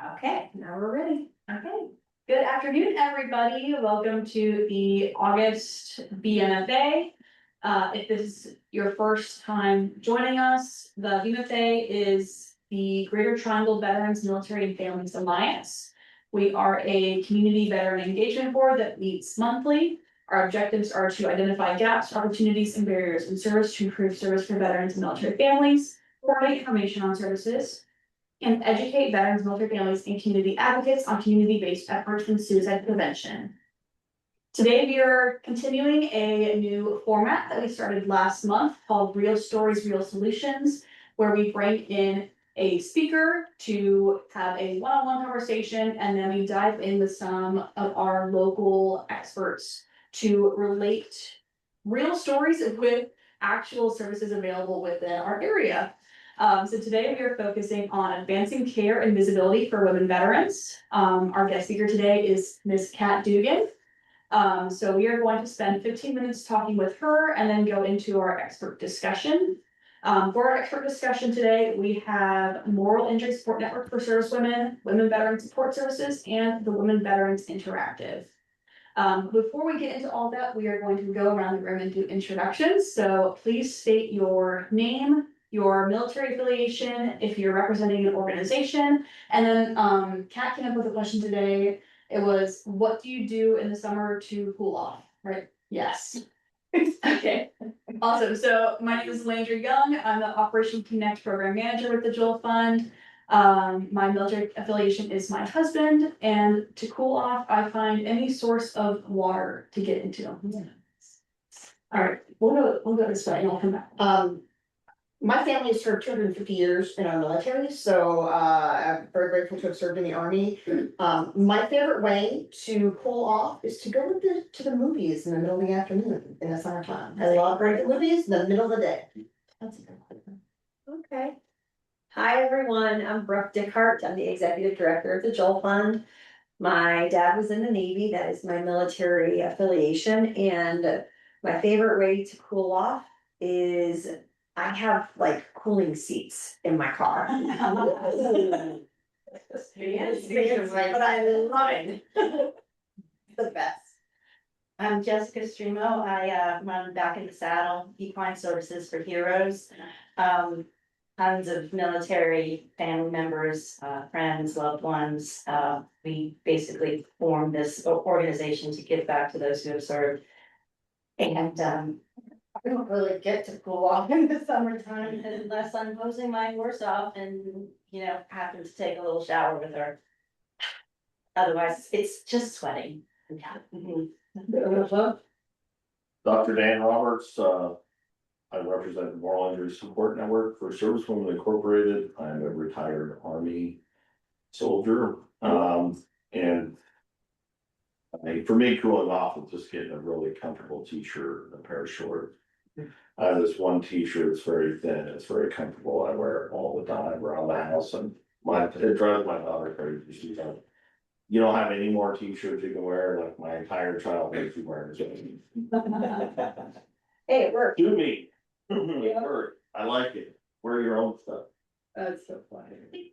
Okay, now we're ready. Okay. Good afternoon, everybody. Welcome to the August VMFA. If this is your first time joining us, the VMFA is the Greater Triangle Veterans Military and Families Alliance. We are a community veteran engagement board that meets monthly. Our objectives are to identify gaps, opportunities, and barriers in service to improve service for veterans and military families, provide information on services, and educate veterans, military families, and community advocates on community-based efforts in suicide prevention. Today, we are continuing a new format that we started last month called Real Stories, Real Solutions, where we bring in a speaker to have a one-on-one conversation, and then we dive in with some of our local experts to relate real stories with actual services available within our area. So today we are focusing on advancing care and visibility for women veterans. Our guest speaker today is Ms. Kat Dugan. So we are going to spend 15 minutes talking with her and then go into our expert discussion. For our expert discussion today, we have Moral Injury Support Network for Servicewomen, Women Veteran Support Services, and the Women Veterans Interactive. Before we get into all that, we are going to go around the room and do introductions. So please state your name, your military affiliation, if you're representing an organization, and then Kat came up with a question today. It was, what do you do in the summer to cool off? Right? Yes. Okay. Awesome. So my name is Landry Young. I'm the Operation Connect Program Manager with the Joel Fund. My military affiliation is my husband, and to cool off, I find any source of water to get into. Yeah. All right, we'll go this way and I'll come back. My family has served 250 years in our military, so I'm very grateful to have served in the Army. My favorite way to cool off is to go to the movies in the middle of the afternoon in the summertime. I love going to movies in the middle of the day. That's a good one. Okay. Hi, everyone. I'm Brooke Dickhart. I'm the Executive Director of the Joel Fund. My dad was in the Navy. That is my military affiliation. And my favorite way to cool off is I have like cooling seats in my car. But I love it. The best. I'm Jessica Stremo. I run Back in the Saddle, Equine Services for Heroes. Tons of military family members, friends, loved ones. We basically formed this organization to give back to those who have served. And I don't really get to cool off in the summertime unless I'm hosing my horse off and, happen to take a little shower with her. Otherwise, it's just sweating. Yeah. Mm-hmm. Dr. Dan Roberts, I represent the Moral Injury Support Network for Servicewomen Incorporated. I'm a retired Army soldier. And for me, cooling off is just getting a really comfortable t-shirt and a pair of shorts. I have this one t-shirt, it's very thin, it's very comfortable. I wear it all the time around the house, and it drives my daughter crazy. She's like, you don't have any more t-shirts you can wear, like my entire childhood you wear. Hey, it worked. Do me. It worked. I like it. Wear your own stuff. That's so funny.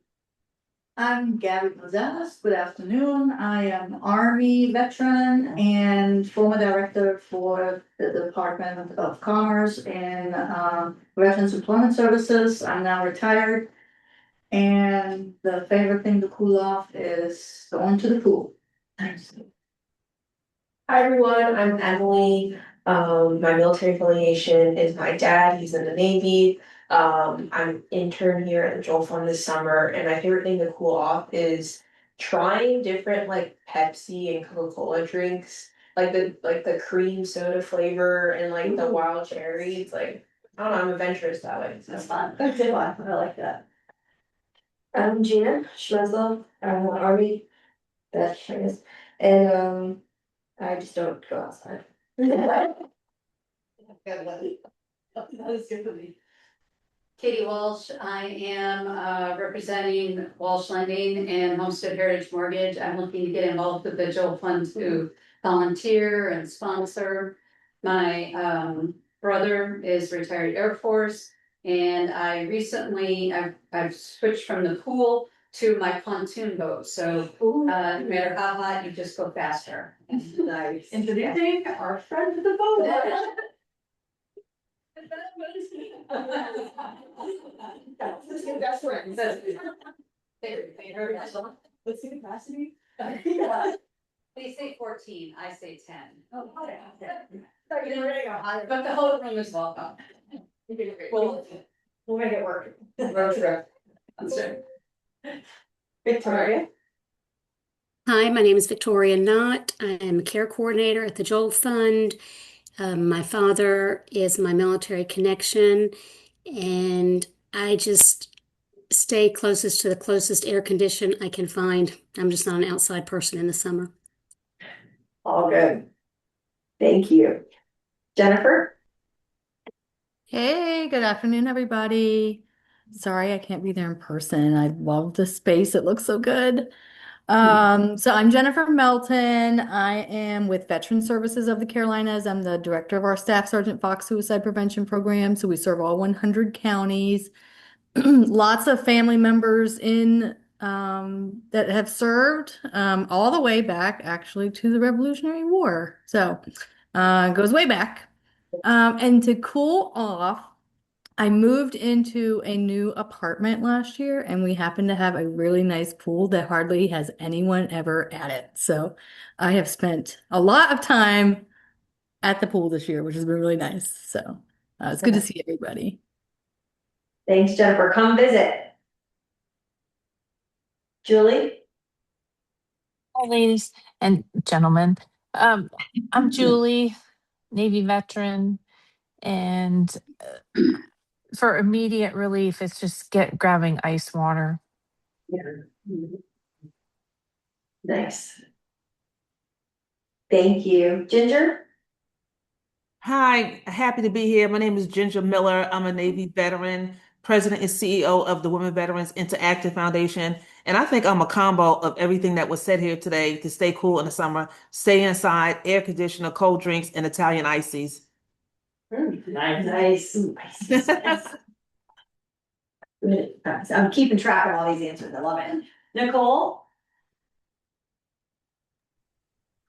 I'm Gabby Gonzalez. Good afternoon. I am Army veteran and former director for the Department of Commerce and Veterans Employment Services. I'm now retired. And the favorite thing to cool off is going to the pool. Hi everyone, I'm Emily. My military affiliation is my dad, he's in the Navy. I'm intern here at the Joel Fund this summer, and my favorite thing to cool off is trying different like Pepsi and Coca-Cola drinks, like the cream soda flavor and like the wild cherry. It's like, I don't know, I'm adventurous that way. So That's fun. That's fun. I like that. I'm Gina Schmesel. I'm an Army vet, I guess, and I just don't go outside. That is good for me. Katie Walsh, I am representing Walsh Lending and Homestead Heritage Mortgage. I'm looking to get involved with the Joel Fund to volunteer and sponsor. My brother is retired Air Force, and I recently I've switched from the pool to my pontoon boat, so no matter how hot, you just go faster. Nice. Introducing our friend of the boat. Let's get best friends. Let's see the capacity. They say 14, I say 10. Oh, But the whole room is welcome. We'll make it work. Road trip. That's it. Victoria. Hi, my name is Victoria Knott. I am a care coordinator at the Joel Fund. My father is my military connection, and I just stay closest to the closest air condition I can find. I'm just not an outside person in the summer. All good. Thank you. Jennifer? Hey, good afternoon, everybody. Sorry I can't be there in person. I love the space. It looks so good. So I'm Jennifer Melton. I am with Veteran Services of the Carolinas. I'm the director of our Staff Sergeant Fox Suicide Prevention Program. So we serve all 100 counties. Lots of family members in that have served all the way back actually to the Revolutionary War. So it goes way back. And to cool off, I moved into a new apartment last year and we happen to have a really nice pool that hardly has anyone ever at it. So I have spent a lot of time at the pool this year, which has been really nice. So it's good to see everybody. Thanks, Jennifer. Come visit. Julie? Hi, ladies and gentlemen. I'm Julie, Navy veteran, and for immediate relief, it's just grabbing ice water. Nice. Thank you. Ginger? Hi, happy to be here. My name is Ginger Miller. I'm a Navy veteran, president and CEO of the Women Veterans Interactive Foundation. And I think I'm a combo of everything that was said here today to stay cool in the summer, stay inside, air conditioner, cold drinks, and Italian ices. Nice. Good. I'm keeping track of all these answers. I love it. Nicole?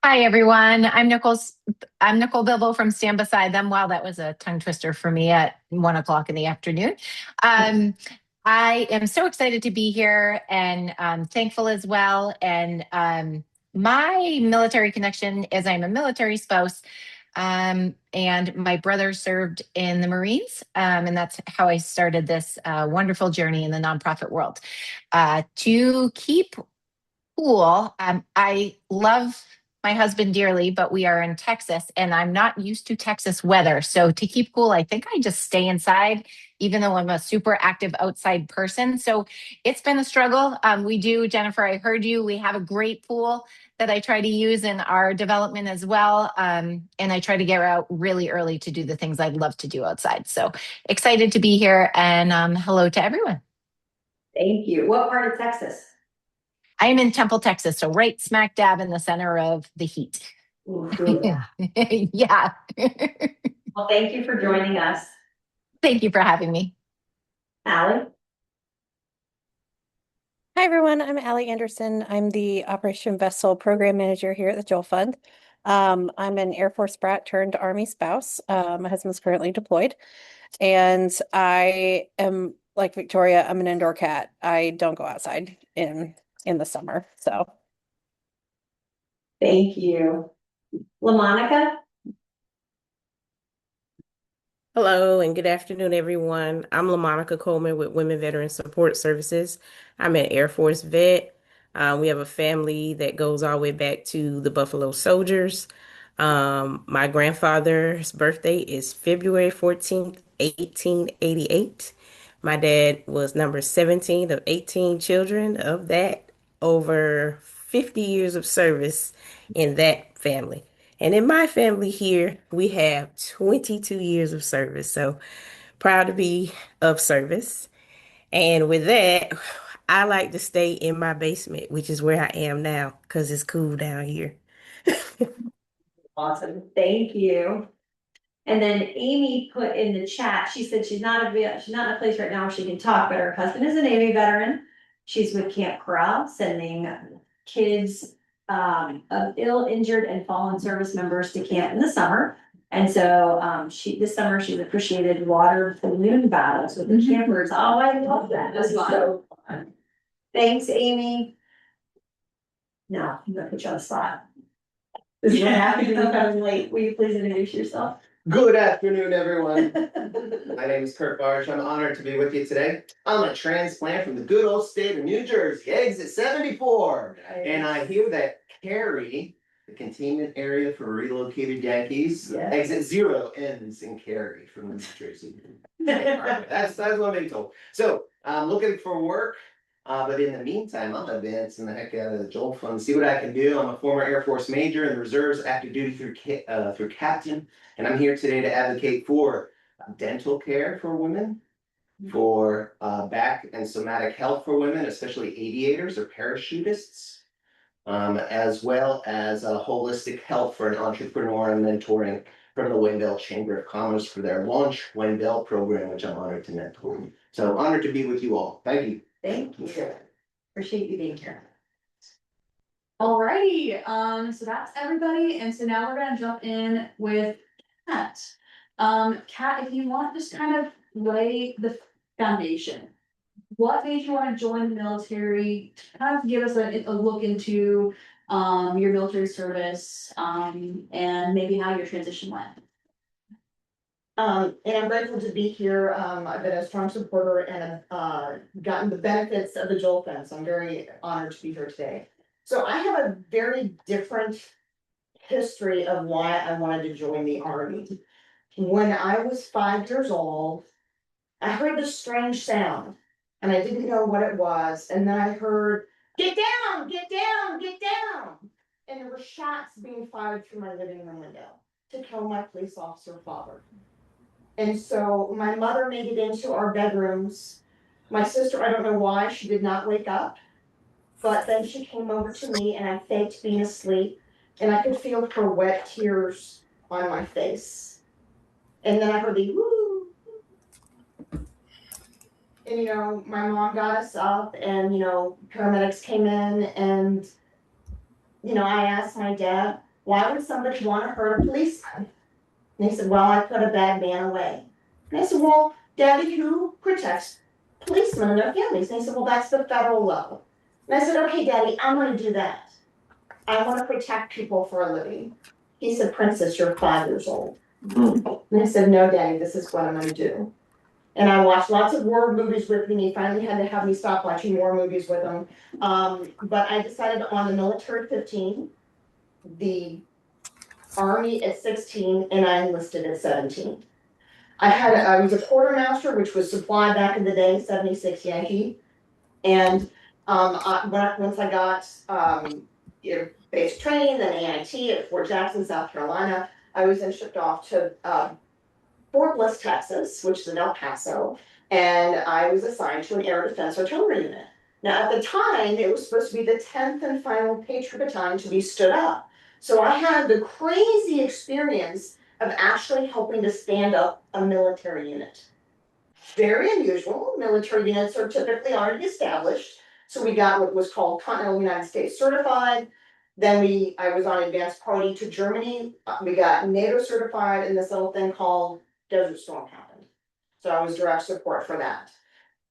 Hi, everyone. I'm Nicole Bilbo from Stand Beside Them. Wow, that was a tongue twister for me at 1 o'clock in the afternoon. I am so excited to be here and thankful as well. And my military connection is I'm a military spouse. And my brother served in the Marines. And that's how I started this wonderful journey in the nonprofit world. To keep cool, I love my husband dearly, but we are in Texas and I'm not used to Texas weather. So to keep cool, I think I just stay inside, even though I'm a super active outside person. So it's been a struggle. We do, Jennifer, I heard you, we have a great pool that I try to use in our development as well. And I try to get out really early to do the things I'd love to do outside. So excited to be here and hello to everyone. Thank you. What part of Texas? I am in Temple, Texas, so right smack dab in the center of the heat. Ooh, yeah. Yeah. Well, thank you for joining us. Thank you for having me. Allie? Hi, everyone. I'm Allie Anderson. I'm the Operation Vessel Program Manager here at the Joel Fund. I'm an Air Force brat turned Army spouse. My husband's currently deployed. And I am, like Victoria, I'm an indoor cat. I don't go outside in the summer. So Thank you. LaMonica? Hello and good afternoon, everyone. I'm LaMonica Coleman with Women Veteran Support Services. I'm an Air Force vet. We have a family that goes all the way back to the Buffalo Soldiers. My grandfather's birthday is February 14th, 1888. My dad was number 17 of 18 children. Of that, over 50 years of service in that family. And in my family here, we have 22 years of service. So proud to be of service. And with that, I like to stay in my basement, which is where I am now because it's cool down here. Awesome. Thank you. And then Amy put in the chat, she said she's not in a place right now where she can talk, but her husband is a Navy veteran. She's with Camp Corral, sending kids of ill, injured, and fallen service members to camp in the summer. And so this summer she's appreciated water balloon battles with the campers. Oh, I love that. That's so fun. Thanks, Amy. No, I'm gonna put you on the spot. This is what happened when you come late. Will you please introduce yourself? Good afternoon, everyone. My name is Kurt Barsh. I'm honored to be with you today. I'm a transplant from the good old state of New Jersey, exit 74. And I hear that Cary, the containment area for relocated Yankees, exit 0 ends in Cary from New Jersey. That's what I'm being told. So I'm looking for work. But in the meantime, I'm advancing the heck out of the Joel Fund, see what I can do. I'm a former Air Force major in the reserves, active duty through captain. And I'm here today to advocate for dental care for women, for back and somatic health for women, especially aviators or parachutists, as well as holistic health for an entrepreneur and mentoring from the Wendell Chamber of Commerce for their Launch Wendell program, which I'm honored to mentor. So honored to be with you all. Thank you. Thank you. Appreciate you being here. Alrighty, so that's everybody, and so now we're gonna jump in with Kat. Kat, if you want, just kind of lay the foundation. What made you want to join the military? Kind of give us a look into your military service, and maybe how your transition went. And I'm grateful to be here. I've been a strong supporter and have gotten the benefits of the Joel Fund. So I'm very honored to be here today. So I have a very different history of why I wanted to join the Army. When I was 5 years old, I heard this strange sound and I didn't know what it was. And then I heard, "Get down, get down, get down." And there were shots being fired through my living room window to kill my police officer father. And so my mother made it into our bedrooms. My sister, I don't know why, she did not wake up. But then she came over to me and I faked being asleep. And I could feel her wet tears on my face. And then I heard the woo. And my mom got us up and paramedics came in and I asked my dad, why would somebody want to hurt a policeman? And he said, well, I put a bad man away. And I said, well, Daddy, who protects policemen and their families? And he said, well, that's the federal level. And I said, okay, Daddy, I'm going to do that. I want to protect people for a living. He said, Princess, you're 5 years old. And I said, no, Daddy, this is what I'm going to do. And I watched lots of war movies with him. He finally had to have me stop watching war movies with him. But I decided on the military at 15, the Army at 16, and I enlisted at 17. I was a quartermaster, which was supply back in the day, 76 Yankee. And once I got basic training, then AIT at Fort Jackson, South Carolina, I was then shipped off to Fort Bliss, Texas, which is in El Paso, and I was assigned to an air defense artillery unit. Now, at the time, it was supposed to be the 10th and final Patriot Battalion to be stood up. So I had the crazy experience of actually helping to stand up a military unit. Very unusual. Military units are typically already established. So we got what was called Continental United States Certified. Then I was on advanced party to Germany. We got NATO certified, and this little thing called Desert Storm happened. So I was direct support for that.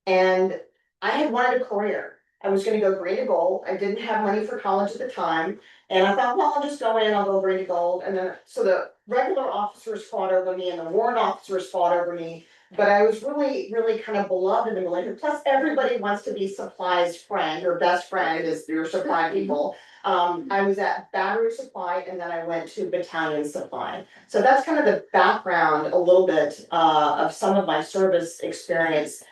And I had wanted a career. I was going to go green to gold. I didn't have money for college at the time. And I thought, well, I'll just go in, I'll go green to gold. And then, so the regular officers fought over me and the warrant officers fought over me. But I was really, really kind of beloved in the military. Plus, everybody wants to be supply's friend or best friend is your supply people. I was at battery supply and then I went to battalion supply. So that's kind of the background a little bit of some of my service experience.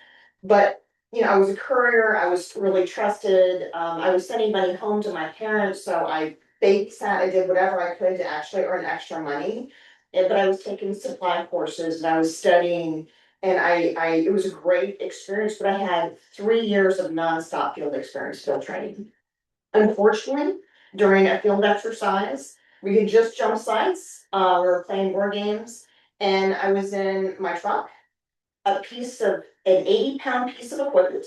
But I was a courier, I was really trusted. I was sending money home to my parents, so I babysat, I did whatever I could to actually earn extra money. But I was taking supply courses and I was studying, and it was a great experience, but I had 3 years of nonstop field experience, field training. Unfortunately, during a field exercise, we had just jump sites, we were playing war games, and I was in my truck. An 80-pound piece of equipment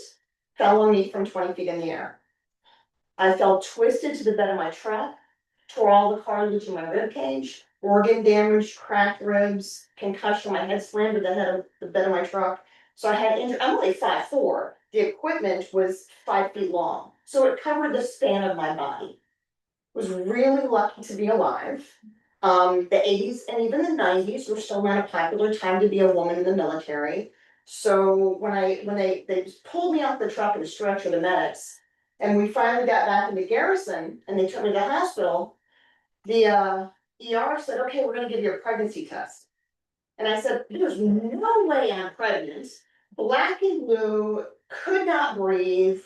fell on me from 20 feet in the air. I fell twisted to the bed of my truck, tore all the cartilage in my rib cage, organ damage, cracked ribs, concussion, my head slammed to the head of the bed of my truck. So I had injury. I'm only 5'4". The equipment was 5 feet long, so it covered the span of my body. Was really lucky to be alive. The 80s and even the 90s were still not a popular time to be a woman in the military. So when they just pulled me off the truck and stretcher, the medics, and we finally got back into garrison and they took me to the hospital, the ER said, okay, we're gonna give you a pregnancy test. And I said, there's no way I'm pregnant. Black and blue, could not breathe,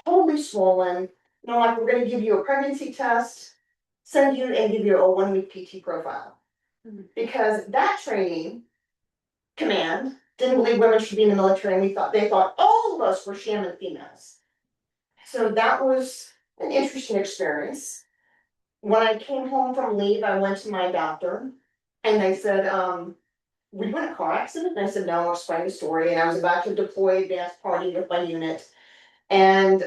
totally swollen. No, like, we're gonna give you a pregnancy test, send you and give you a 1-week PT profile. Because that training command didn't believe women should be in the military, and they thought all of us were shaman females. So that was an interesting experience. When I came home from leave, I went to my doctor and they said, were you in a car accident? And I said, no, I'll explain the story. And I was about to deploy advanced party with my unit. And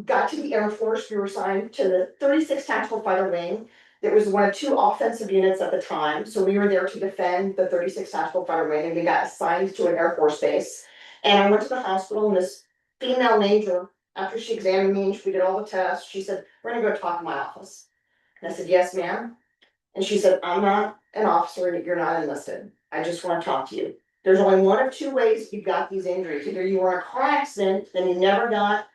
got to the Air Force. We were assigned to the 36th Tactical Fighter Wing. It was one of 2 offensive units at the time. So we were there to defend the 36th Tactical Fighter Wing, and we got assigned to an Air Force base. And I went to the hospital, and this female major, after she examined me and we did all the tests, she said, we're gonna go talk in my office. And I said, yes, ma'am. And she said, I'm not an officer, and you're not enlisted. I just want to talk to you. There's only one of 2 ways you got these injuries. Either you were in a car accident, then you never got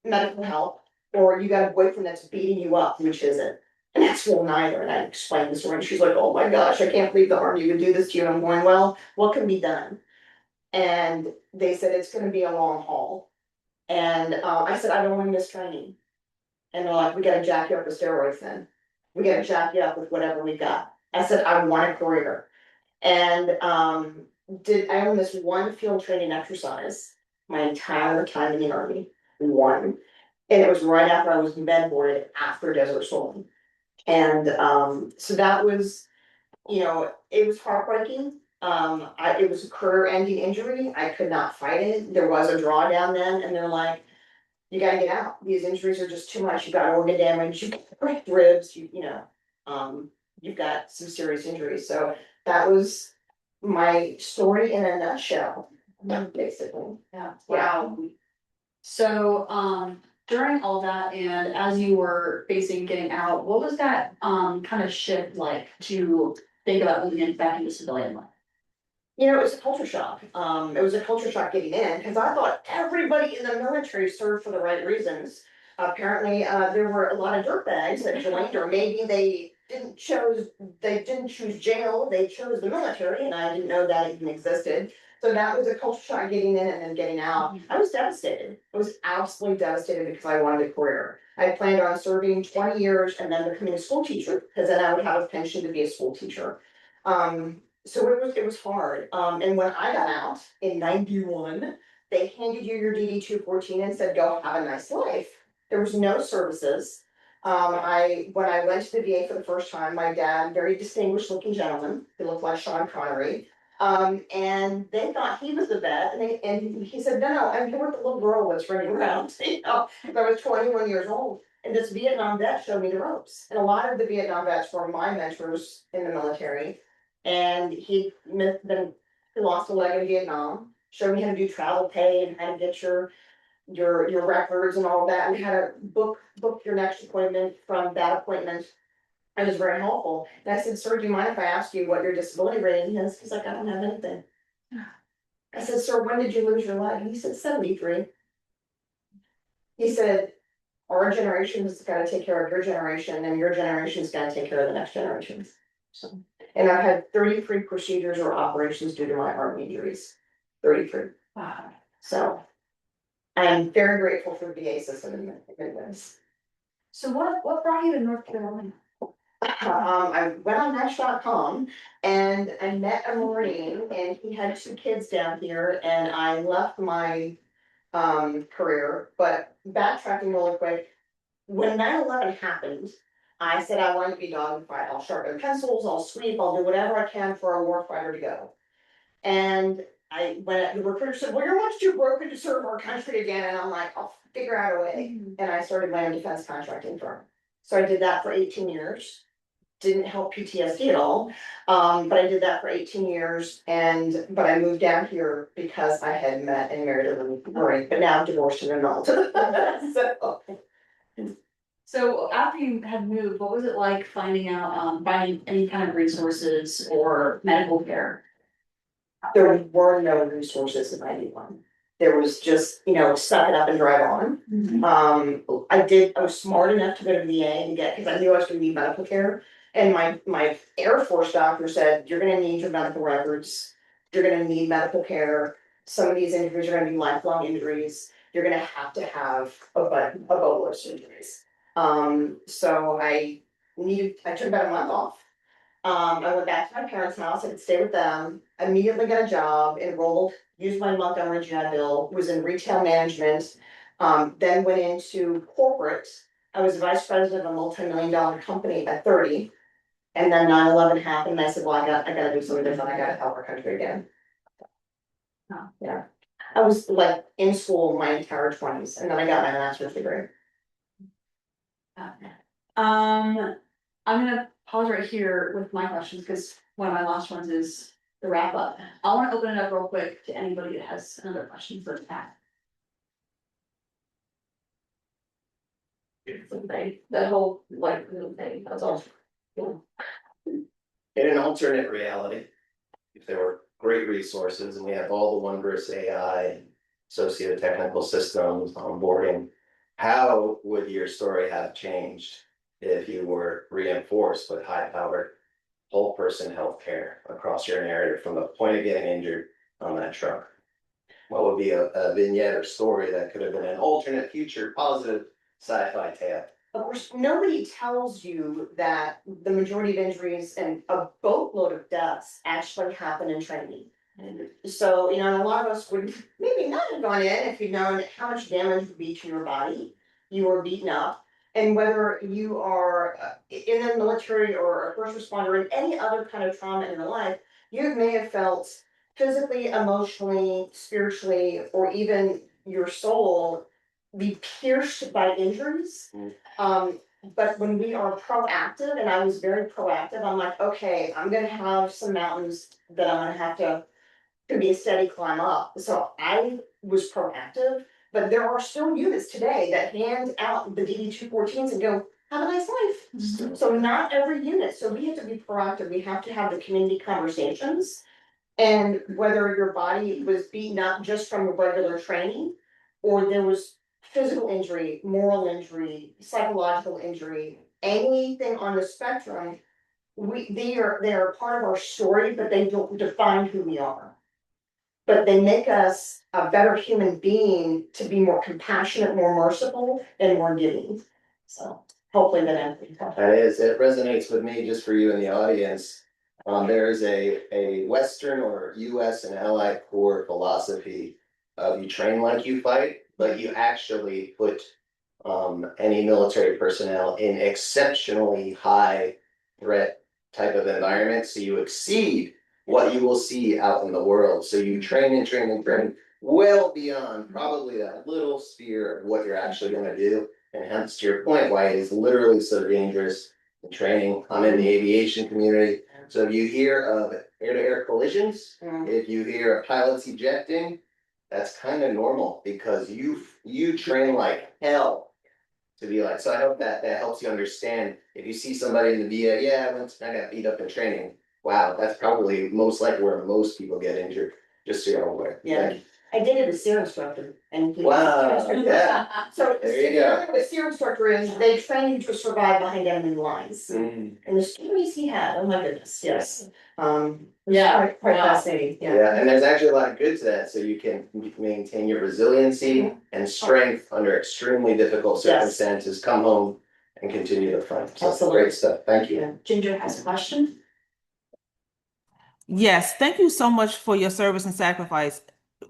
medical help, or you got a boyfriend that's beating you up, which is it. And that's well neither. And I explained this to her, and she's like, oh my gosh, I can't believe the Army would do this to you. And I'm going, well, what can be done? And they said, it's gonna be a long haul. And I said, I don't want to miss training. And they're like, we gotta jack you up with steroids then. We gotta jack you up with whatever we got. I said, I want a career. And I only missed 1 field training exercise my entire time in the Army. 1. And it was right after I was med boarded after Desert Storm. And so that was, it was heartbreaking. It was a career ending injury. I could not fight it. There was a drawdown then, and they're like, you gotta get out. These injuries are just too much. You've got organ damage, you've got cracked ribs, you've got some serious injuries. So that was my story in a nutshell, basically. Yeah, wow. So, during all that and as you were facing getting out, what was that, kind of shift like to think about moving back into civilian life? It was a culture shock. It was a culture shock getting in, because I thought everybody in the military served for the right reasons. Apparently, there were a lot of dirtbags that joined, or maybe they didn't choose jail, they chose the military, and I didn't know that even existed. So that was a culture shock getting in and then getting out. I was devastated. I was absolutely devastated because I wanted a career. I planned on serving 20 years and then becoming a school teacher, because then I would have a pension to be a school teacher. So it was hard. And when I got out in 91, they handed you your DD 214 and said, go have a nice life. There was no services. When I went to the VA for the first time, my dad, very distinguished looking gentleman, he looked like Sean Connery. And they thought he was the vet, and he said, no, I'm here with the little girl that's running around, I was 21 years old. And this Vietnam vet showed me the ropes. And a lot of the Vietnam vets were my mentors in the military. And he lost a leg in Vietnam, showed me how to do travel pay and how to get your records and all of that, and how to book your next appointment from that appointment. It was very helpful. And I said, sir, do you mind if I ask you what your disability rating is? He's like, I don't have anything. I said, sir, when did you lose your leg? He said, 73. He said, our generation's gotta take care of your generation, and your generation's gotta take care of the next generations. So, and I've had 33 procedures or operations due to my arm injuries. 33. Wow. So I'm very grateful for the VA system in this. So what brought you to North Carolina? I went on Match.com and I met a Marine, and he had 2 kids down here, and I left my career. But backtracking really quick, when 9/11 happened, I said I wanted to be dog and fight. I'll sharpen pencils, I'll sweep, I'll do whatever I can for a warfighter to go. And when the recruiter said, well, you're much too broken to serve our country again, and I'm like, I'll figure out a way. And I started my own defense contracting firm. So I did that for 18 years. Didn't help PTSD at all. But I did that for 18 years but I moved down here because I had met and married a Marine, but now I'm divorced and annulled. So after you had moved, what was it like finding out, finding any kind of resources or medical care? There were no resources in 91. There was just, suck it up and drive on. I was smart enough to go to VA and because I knew I was gonna need medical care. And my Air Force doctor said, you're gonna need your medical records, you're gonna need medical care. Some of these injuries are gonna be lifelong injuries, you're gonna have to have a bolus injuries. So I took about a month off. I went back to my parents' house, I could stay with them, immediately got a job, enrolled, used my Montgomery GI Bill, was in retail management. Then went into corporate. I was vice president of a multi-million-dollar company at 30. And then 9/11 happened, and I said, well, I gotta do something different, I gotta help our country again. Yeah, I was like in school my entire 20s, and then I got my master's degree. I'm gonna pause right here with my questions, because one of my last ones is the wrap up. I wanna open it up real quick to anybody that has another question for Pat. Something, that whole little thing, that's all. In an alternate reality, if there were great resources and we have all the wondrous AI, socio-technical systems, onboarding, how would your story have changed if you were reinforced with high-powered whole person healthcare across your narrative from the point of getting injured on that truck? What would be a vignette or story that could have been an alternate future positive sci-fi tale? Of course, nobody tells you that the majority of injuries and a boatload of deaths actually happen in training. So, a lot of us would maybe not have gone in if you'd known how much damage would be to your body. You were beaten up. And whether you are in the military or a first responder in any other kind of trauma in your life, you may have felt physically, emotionally, spiritually, or even your soul be pierced by injuries. But when we are proactive, and I was very proactive, I'm like, okay, I'm gonna have some mountains that I'm gonna have to be a steady climb up. So I was proactive, but there are still units today that hand out the DD-214s and go, have a nice life. So not every unit, so we have to be proactive, we have to have the community conversations. And whether your body was beaten up just from regular training, or there was physical injury, moral injury, psychological injury, anything on the spectrum, they are part of our story, but they don't define who we are. But they make us a better human being to be more compassionate, more merciful, and more giving. So hopefully that answers. It resonates with me, just for you in the audience. There is a Western or US and Allied core philosophy of you train like you fight, but you actually put any military personnel in exceptionally high threat type of environment, so you exceed what you will see out in the world. So you train and train and train well beyond probably that little sphere of what you're actually gonna do. And hence to your point, why it is literally so dangerous in training. I'm in the aviation community. So if you hear of air-to-air collisions, if you hear of pilots ejecting, that's kind of normal because you train like hell to be like. So I hope that helps you understand. If you see somebody in the VA, I got beat up in training. Wow, that's probably most likely where most people get injured. Just so you're aware. Yeah. I did it as SEER instructor and. Wow, yeah. So There you if you go. don't know what SEER instructor is, they train you to survive behind enemy lines. Mm. And the stories he had, oh my goodness, yes. Yeah, Quite wow. fascinating, Yeah, and there's actually a lot of good to that, so you can maintain your resiliency and strength under extremely difficult circumstances, come home and continue to fight. So that's great stuff, thank you. Yeah. Ginger has a question. Yes, thank you so much for your service and sacrifice.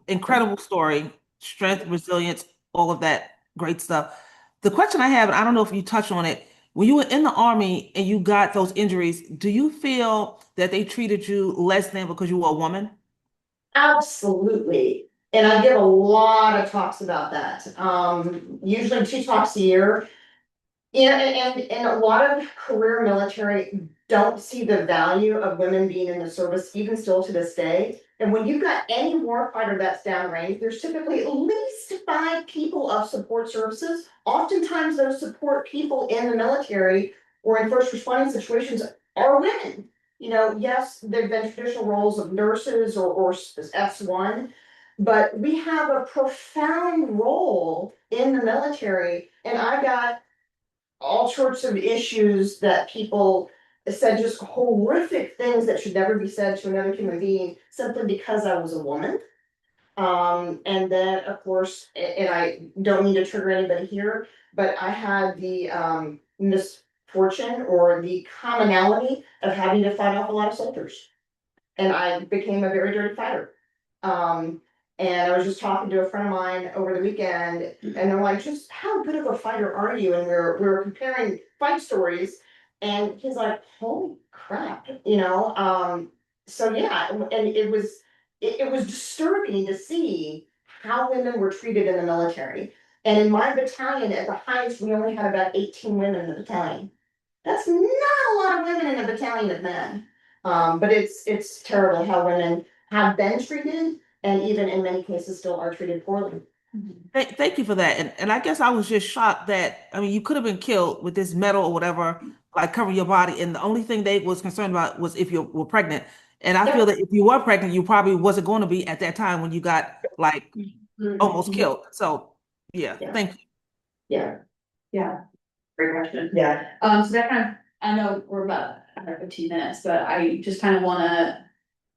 Incredible story, strength, resilience, all of that great stuff. The question I have, and I don't know if you touched on it, when you were in the Army and you got those injuries, do you feel that they treated you less than because you were a woman? Absolutely. And I give a lot of talks about that. Usually 2 talks a year. Yeah, and a lot of career military don't see the value of women being in the service, even still to this day. And when you've got any warfighter that's downrange, there's typically at least 5 people of support services. Oftentimes those support people in the military or in first responding situations are women. You know, yes, there've been traditional roles of nurses or S1, but we have a profound role in the military. And I got all sorts of issues that people said, just horrific things that should never be said to another human being simply because I was a woman. And then of course, and I don't mean to trigger anybody here, but I had the misfortune or the commonality of having to fight off a lot of soldiers. And I became a very dirty fighter. And I was just talking to a friend of mine over the weekend, and they're like, just how good of a fighter are you? And we were comparing fight stories, and he's like, holy crap, you know? So yeah, and it was disturbing to see how women were treated in the military. And in my battalion, at the highest, we only had about 18 women in the battalion. That's not a lot of women in a battalion of men. But it's terrible how women have been treated and even in many cases still are treated poorly. Thank you for that. And I guess I was just shocked that, I mean, you could have been killed with this metal or whatever, like covering your body. And the only thing they was concerned about was if you were pregnant. And I feel that if you were pregnant, you probably wasn't going to be at that time when you got like almost killed. So yeah, thank you. Yeah. Yeah, great question. Yeah. So that kind of, I know we're about 15 minutes, but I just kind of wanna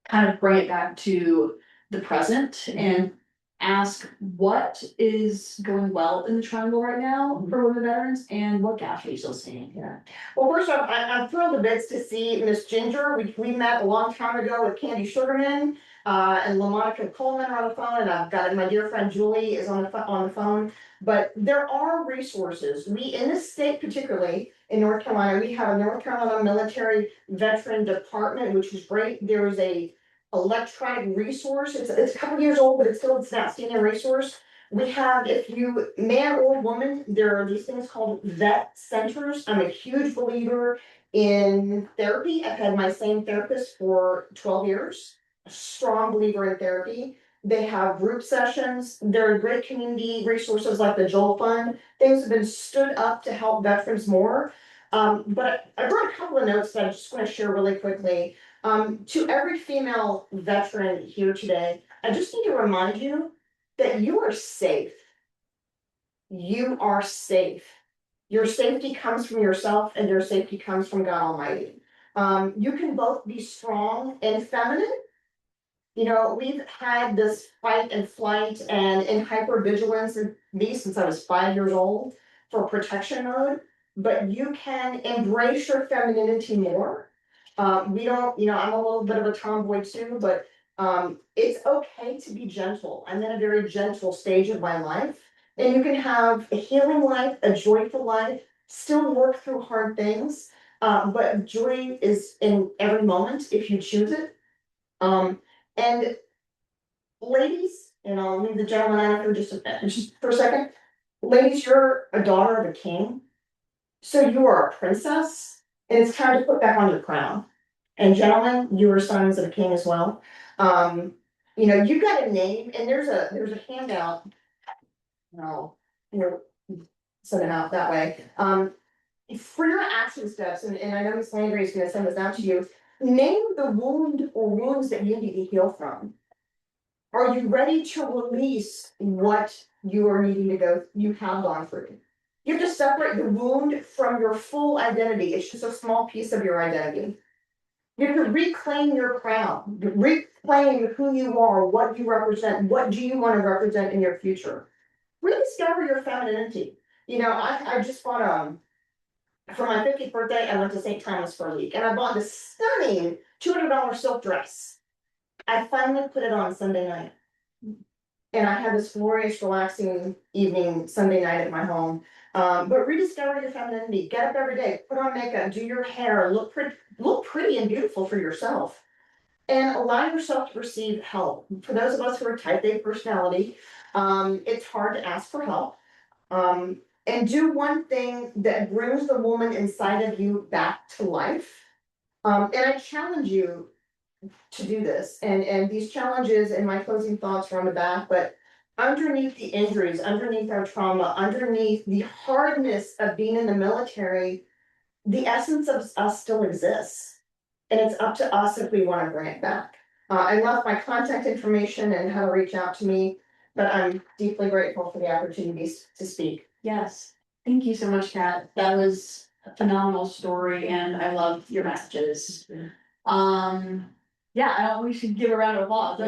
kind of bring it back to the present and ask what is going well in the triangle right now for women veterans and what gaps are you still seeing? Yeah. Well, first off, I'm thrilled to bits to see Miss Ginger. We met a long time ago with Candy Sugarman, and LaMonica Coleman are on the phone, and I've got my dear friend Julie is on the phone. But there are resources. We, in this state particularly, in North Carolina, we have a North Carolina Military Veteran Department, which is great. There is a electronic resource. It's a couple years old, but it's an outstanding resource. We have, if you, man or woman, there are these things called vet centers. I'm a huge believer in therapy. I've had my same therapist for 12 years. A strong believer in therapy. They have group sessions. There are great community resources like the Joel Fund. Things have been stood up to help veterans more. But I brought a couple of notes that I just want to share really quickly. To every female veteran here today, I just need to remind you that you are safe. You are safe. Your safety comes from yourself and your safety comes from God Almighty. You can both be strong and feminine. You know, we've had this fight and flight and in hypervigilance in me since I was 5 years old for protection mode, but you can embrace your femininity more. We don't, you know, I'm a little bit of a tomboy too, but it's okay to be gentle. I'm in a very gentle stage of my life, and you can have a healing life, a joyful life, still work through hard things. But joy is in every moment if you choose it. And ladies, and I'll leave the gentleman out for just for a second. Ladies, you're a daughter of a king, so you are a princess, and it's time to put back on your crown. And gentlemen, you are sons of a king as well. You know, you've got a name, and there's a handout. No, here, send it out that way. For your action steps, and I know Miss Landry is gonna send this out to you, name the wound or wounds that you need to heal from. Are you ready to release what you are needing to go, you have gone through? You have to separate the wound from your full identity. It's just a small piece of your identity. You have to reclaim your crown, reclaim who you are, what you represent, what do you want to represent in your future. Rediscover your femininity. You know, I just bought for my 50th birthday, I went to St. Thomas for a week, and I bought this stunning $200 silk dress. I finally put it on Sunday night. And I had this glorious, relaxing evening Sunday night at my home. But rediscover your femininity. Get up every day, put on makeup, do your hair, look pretty and beautiful for yourself. and allow yourself to receive help. For those of us who are type A personality, it's hard to ask for help. And do one thing that brings the woman inside of you back to life. And I challenge you to do this. And these challenges and my closing thoughts are on the back, but underneath the injuries, underneath our trauma, underneath the hardness of being in the military, the essence of us still exists. And it's up to us if we want to bring it back. I left my contact information and how to reach out to me, but I'm deeply grateful for the opportunities to speak. Yes, thank you so much, Kat. That was a phenomenal story and I love your messages. Yeah, we should give a round of applause.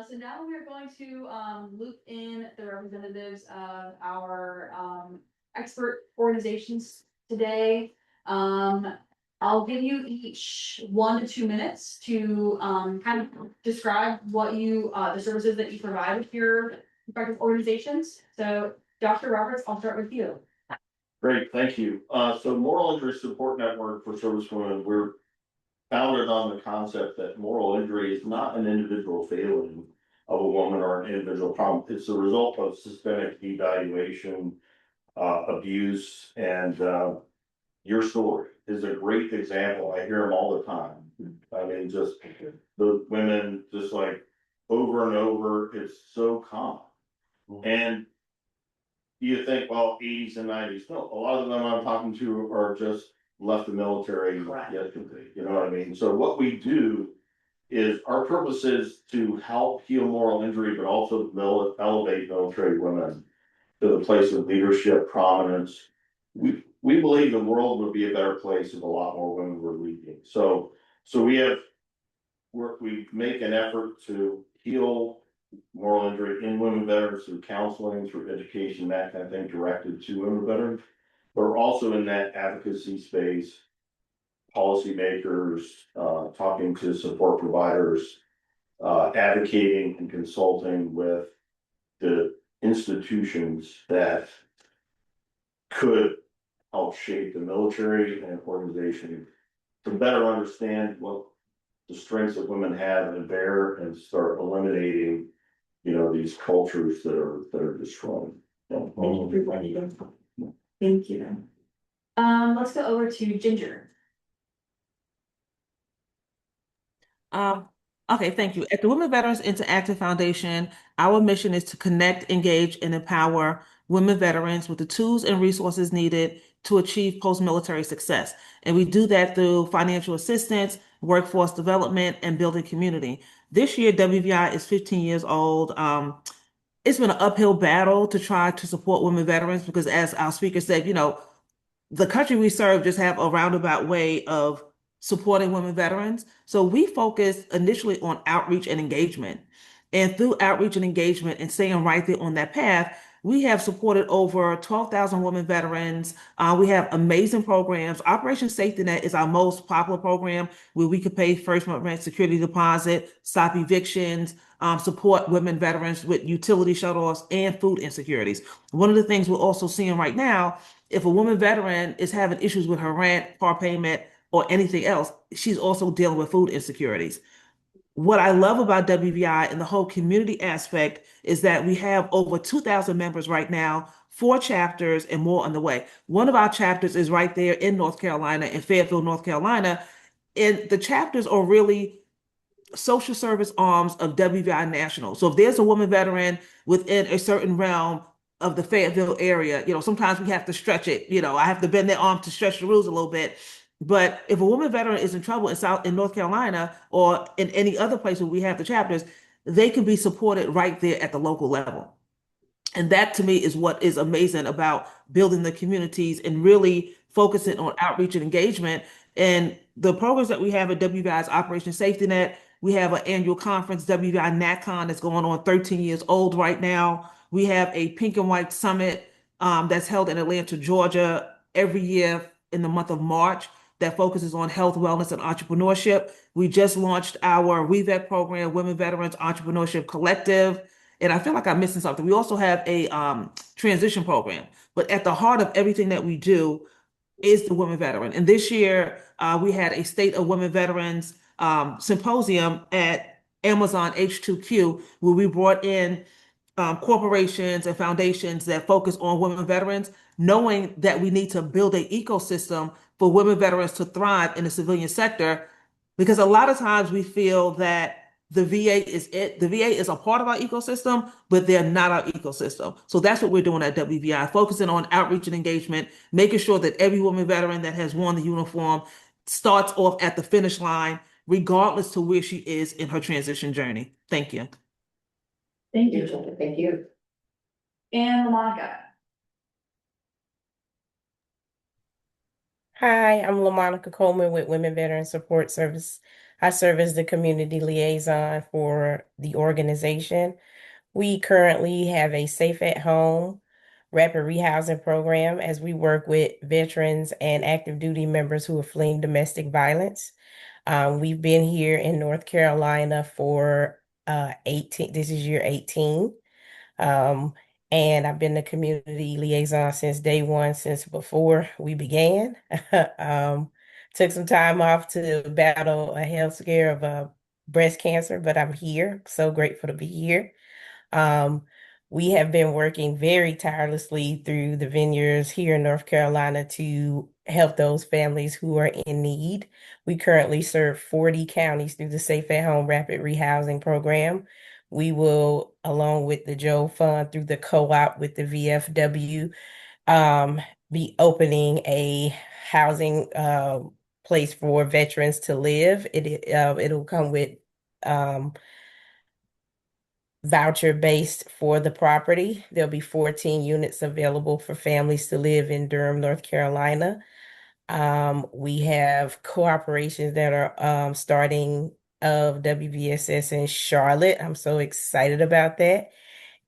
So now we're going to loop in the representatives of our expert organizations today. I'll give you each 1 to 2 minutes to kind of describe what you the services that you provide with your respective organizations. So Dr. Roberts, I'll start with you. Great, thank you. So Moral Injury Support Network for Servicewomen, we're founded on the concept that moral injury is not an individual failing of a woman or an individual problem. It's the result of systemic devaluation, abuse, and your story is a great example. I hear them all the time. I mean, just the women, just like over and over, it's so common. And you think, well, 80s and 90s. No, a lot of them I'm talking to are just left the military yesterday. You know what I mean? So what we do is our purpose is to help heal moral injury, but also elevate military women to the place of leadership, prominence. We believe the world would be a better place if a lot more women were leading. So we make an effort to heal moral injury in women veterans through counseling, through education, that kind of thing, directed to women veterans. But we're also in that advocacy space, policymakers, talking to support providers, advocating and consulting with the institutions that could help shape the military and organization to better understand what the strengths that women have and bear and start eliminating, these cultures that are destroying. Thank you. Let's go over to Ginger. Okay, thank you. At the Women Veterans Interactive Foundation, our mission is to connect, engage, and empower women veterans with the tools and resources needed to achieve post-military success. And we do that through financial assistance, workforce development, and building community. This year, WVI is 15 years old. It's been an uphill battle to try to support women veterans because, as our speaker said, the country we serve just have a roundabout way of supporting women veterans. So we focus initially on outreach and engagement. And through outreach and engagement and staying right there on that path, we have supported over 12,000 women veterans. We have amazing programs. Operation Safety Net is our most popular program where we could pay first month rent, security deposit, stop evictions, support women veterans with utility shutoffs and food insecurities. One of the things we're also seeing right now, if a woman veteran is having issues with her rent, car payment, or anything else, she's also dealing with food insecurities. What I love about WVI and the whole community aspect is that we have over 2,000 members right now, 4 chapters and more on the way. One of our chapters is right there in North Carolina, in Fayetteville, North Carolina. And the chapters are really social service arms of WVI National. So if there's a woman veteran within a certain realm of the Fayetteville area, sometimes we have to stretch it. I have to bend their arm to stretch the rules a little bit. But if a woman veteran is in trouble in North Carolina or in any other place where we have the chapters, they can be supported right there at the local level. And that to me is what is amazing about building the communities and really focusing on outreach and engagement. And the programs that we have at WVI's Operation Safety Net, we have an annual conference, WVI NatCon, that's going on 13 years old right now. We have a Pink and White Summit that's held in Atlanta, Georgia, every year in the month of March that focuses on health, wellness, and entrepreneurship. We just launched our WVET program, Women Veterans Entrepreneurship Collective. And I feel like I'm missing something. We also have a transition program. But at the heart of everything that we do, is the women veteran. And this year, we had a State of Women Veterans symposium at Amazon H2Q, where we brought in corporations and foundations that focus on women veterans, knowing that we need to build an ecosystem for women veterans to thrive in the civilian sector. Because a lot of times we feel that the VA is it. The VA is a part of our ecosystem, but they're not our ecosystem. So that's what we're doing at WVI, focusing on outreach and engagement, making sure that every woman veteran that has worn the uniform starts off at the finish line, regardless to where she is in her transition journey. Thank you. Thank you. Thank you. And LaMonica. Hi, I'm LaMonica Coleman with Women Veteran Support Service. I serve as the community liaison for the organization. We currently have a safe at home rapid rehousing program as we work with veterans and active duty members who are fleeing domestic violence. We've been here in North Carolina for 18, this is year 18. Um, and I've been the community liaison since day one, since before we began. Took some time off to battle a health scare of breast cancer, but I'm here. So grateful to be here. Um, we have been working very tirelessly through the vineyards here in North Carolina to help those families who are in need. We currently serve 40 counties through the Safe at Home Rapid Rehousing Program. We will, along with the Joe Fund through the co-op with the VFW, be opening a housing place for veterans to live. It'll come with voucher based for the property. There'll be 14 units available for families to live in Durham, North Carolina. We have cooperations that are starting of WVSS in Charlotte. I'm so excited about that.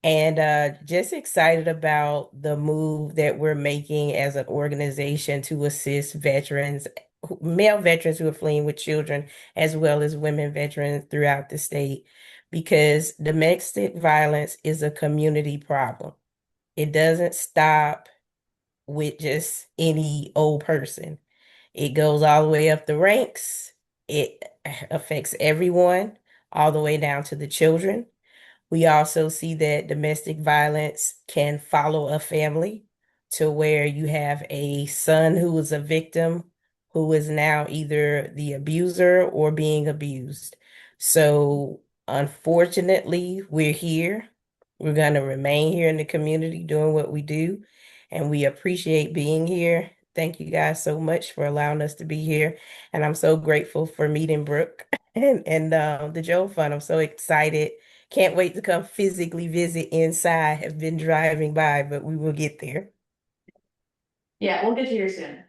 And just excited about the move that we're making as an organization to assist veterans, male veterans who are fleeing with children, as well as women veterans throughout the state, because domestic violence is a community problem. It doesn't stop with just any old person. It goes all the way up the ranks. It affects everyone, all the way down to the children. We also see that domestic violence can follow a family to where you have a son who is a victim who is now either the abuser or being abused. So, unfortunately, we're here. We're going to remain here in the community doing what we do, and we appreciate being here. Thank you guys so much for allowing us to be here. And I'm so grateful for meeting Brooke and the Joe Fund. I'm so excited. Can't wait to come physically visit inside. Have been driving by, but we will get there. Yeah, we'll get you here soon.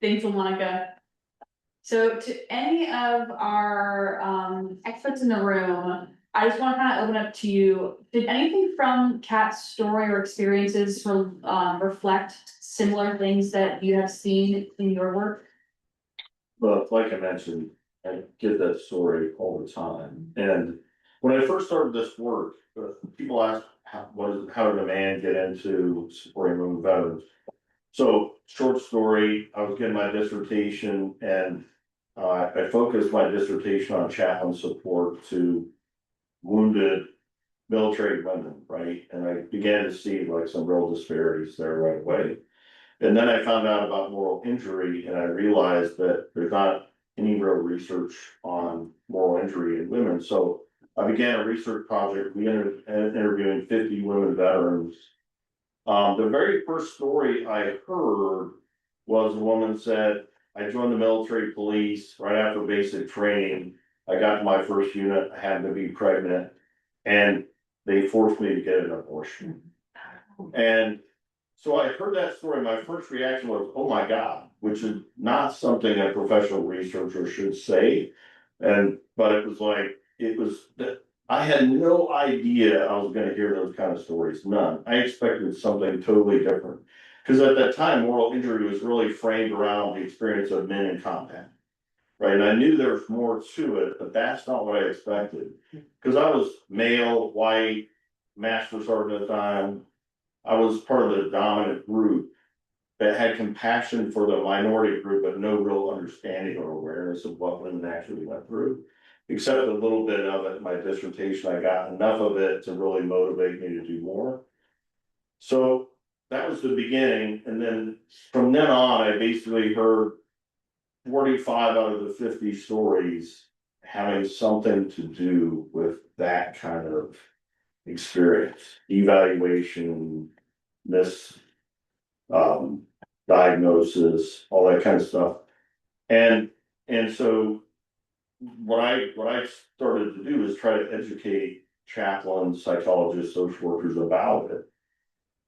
Thanks, LaMonica. So to any of our experts in the room, I just want to kind of open up to you. Did anything from Kat's story or experiences reflect similar things that you have seen in your work? But like I mentioned, I get that story all the time. And when I first started this work, people ask, how did a man get into supporting women veterans? So, short story, I was getting my dissertation and I focused my dissertation on chaplain support to wounded military women, right? And I began to see like some real disparities there right away. And then I found out about moral injury and I realized that there's not any real research on moral injury in women. So I began a research project. We ended up interviewing 50 women veterans. The very first story I heard was a woman said, I joined the military police right after basic training. I got to my first unit, I happened to be pregnant, and they forced me to get an abortion. And so I heard that story. My first reaction was, oh my God, which is not something a professional researcher should say. But it was like, I had no idea I was going to hear those kind of stories. None. I expected something totally different. Because at that time, moral injury was really framed around the experience of men in combat. Right. And I knew there was more to it, but that's not what I expected. Because I was male, white, master sergeant at the time. I was part of the dominant group. that had compassion for the minority group, but no real understanding or awareness of what women actually went through. Except a little bit of it in my dissertation, I got enough of it to really motivate me to do more. So that was the beginning, and then from then on, I basically heard 45 out of the 50 stories having something to do with that kind of experience, evaluation, mis diagnosis, all that kind of stuff. And so what I started to do is try to educate chaplains, psychologists, social workers about it.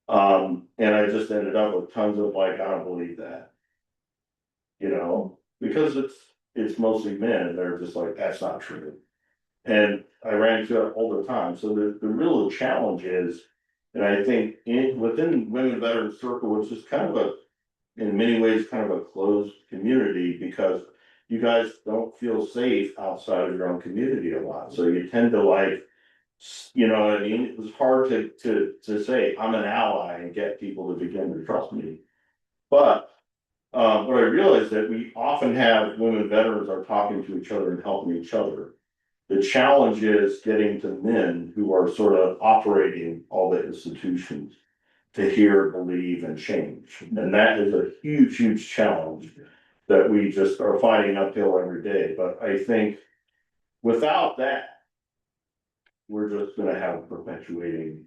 And I just ended up with tons of like, I don't believe that, because it's mostly men, and they're just like, that's not true. And I ran into it all the time. So the real challenge is, and I think within Women Veterans Circle, it's just kind of in many ways, kind of a closed community, because you guys don't feel safe outside of your own community a lot. So you tend to like, what I mean? It was hard to say I'm an ally and get people to begin to trust me. But what I realized that we often have women veterans are talking to each other and helping each other. The challenge is getting to men who are sort of operating all the institutions to hear, believe, and change. And that is a huge, huge challenge that we just are fighting uphill every day. But I think without that, we're just going to have a perpetuating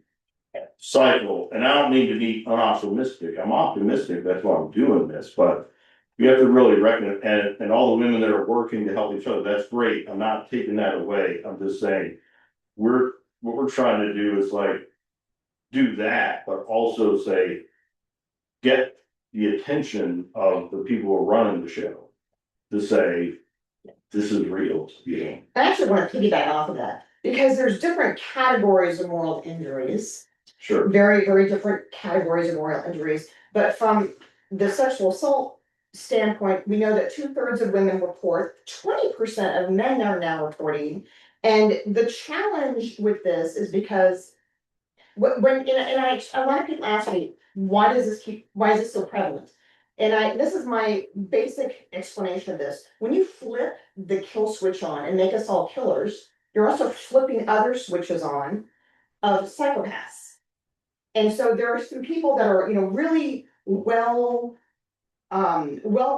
cycle. And I don't mean to be unoptimistic. I'm optimistic. That's why I'm doing this. But you have to really reckon, and all the women that are working to help each other, that's great. I'm not taking that away. I'm just saying what we're trying to do is like do that, but also say, get the attention of the people who are running the show to say, this is real. I actually want to piggyback off of that, because there's different categories of moral injuries. Sure. Very, very different categories of moral injuries. But from the sexual assault standpoint, we know that 2/3 of women report, 20% of men are now reporting. And the challenge with this is because a lot of people ask me, why is this so prevalent? And this is my basic explanation of this. When you flip the kill switch on and make us all killers, you're also flipping other switches on of psychopaths. And so there are some people that are, really well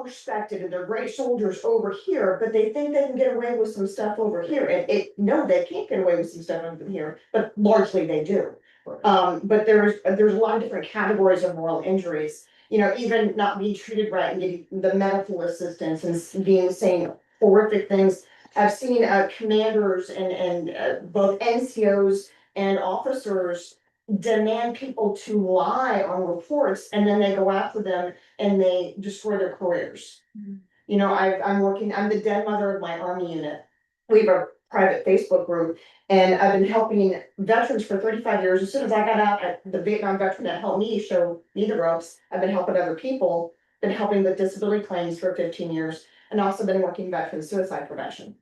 respected, and they're great soldiers over here, but they think they can get away with some stuff over here. And no, they can't get away with some stuff over here, but largely they do. But there's a lot of different categories of moral injuries, even not being treated right and getting the medical assistance and being saying horrific things. I've seen commanders and both NCOs and officers demand people to lie on reports, and then they go after them and they destroy their careers. I'm the dead mother of my Army unit. We have a private Facebook group, and I've been helping veterans for 35 years. As soon as I got out, the Vietnam veteran that helped me show me the ropes, I've been helping other people, been helping with disability claims for 15 years, and also been working veteran suicide prevention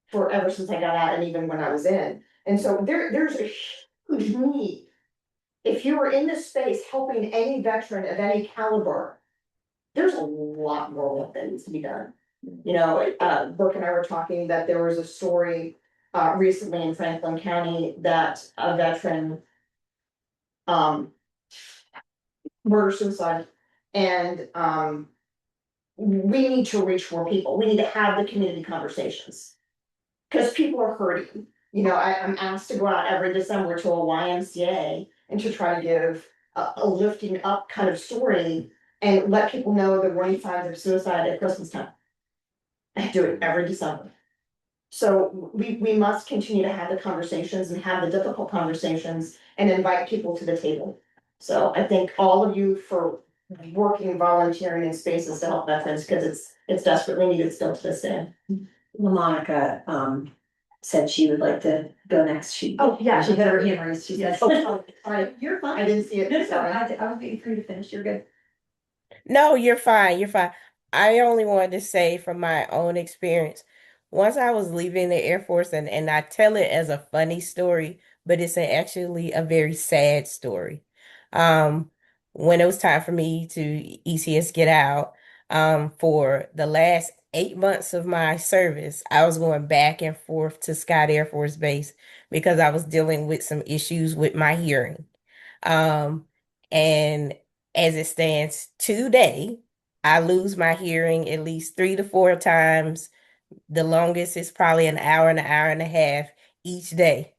forever since I got out, and even when I was in. And so there's a huge need. If you were in this space helping any veteran of any caliber, there's a lot more work that needs to be done. Burke and I were talking that there was a story recently in Franklin County that a veteran murder suicide, and we need to reach more people. We need to have the community conversations because people are hurting. I'm asked to go out every December to a YMCA and to try to give a lifting up kind of story and let people know the warning signs of suicide at Christmas time. I do it every December. So we must continue to have the conversations and have the difficult conversations and invite people to the table. So I thank all of you for working and volunteering in spaces to help veterans, because it's desperately needed still to this day. LaMonica said she would like to go next. She Oh, yeah. got her hand raised. She said, Oh, sorry. "You're fine. I didn't see it. No, Sorry. I was waiting for you to finish. You're good." No, you're fine. You're fine. I only wanted to say from my own experience, once I was leaving the Air Force, and I tell it as a funny story, but it's actually a very sad story. Um, when it was time for me to ECS get out, for the last 8 months of my service, I was going back and forth to Scott Air Force Base because I was dealing with some issues with my hearing. Um, and as it stands today, I lose my hearing at least 3 to 4 times. The longest is probably an hour and a half each day.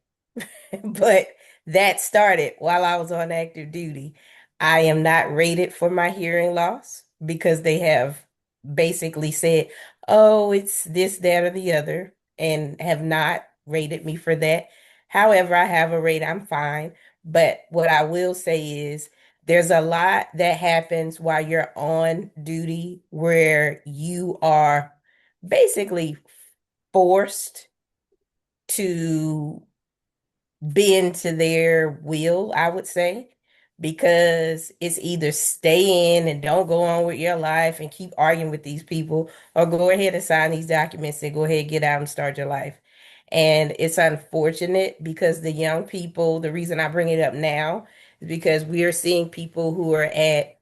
But that started while I was on active duty. I am not rated for my hearing loss because they have basically said, oh, it's this, that, or the other, and have not rated me for that. However, I have a rate, I'm fine. But what I will say is there's a lot that happens while you're on duty where you are basically forced to bend to their will, I would say, because it's either stay in and don't go on with your life and keep arguing with these people, or go ahead and sign these documents and go ahead, get out and start your life. And it's unfortunate because the young people, the reason I bring it up now is because we are seeing people who are at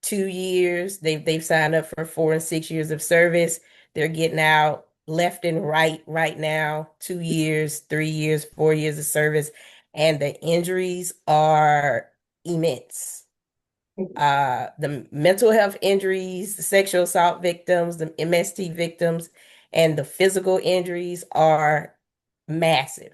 2 years. They've signed up for 4 and 6 years of service. They're getting out left and right now, 2 years, 3 years, 4 years of service, and the injuries are immense. The mental health injuries, the sexual assault victims, the MST victims, and the physical injuries are massive.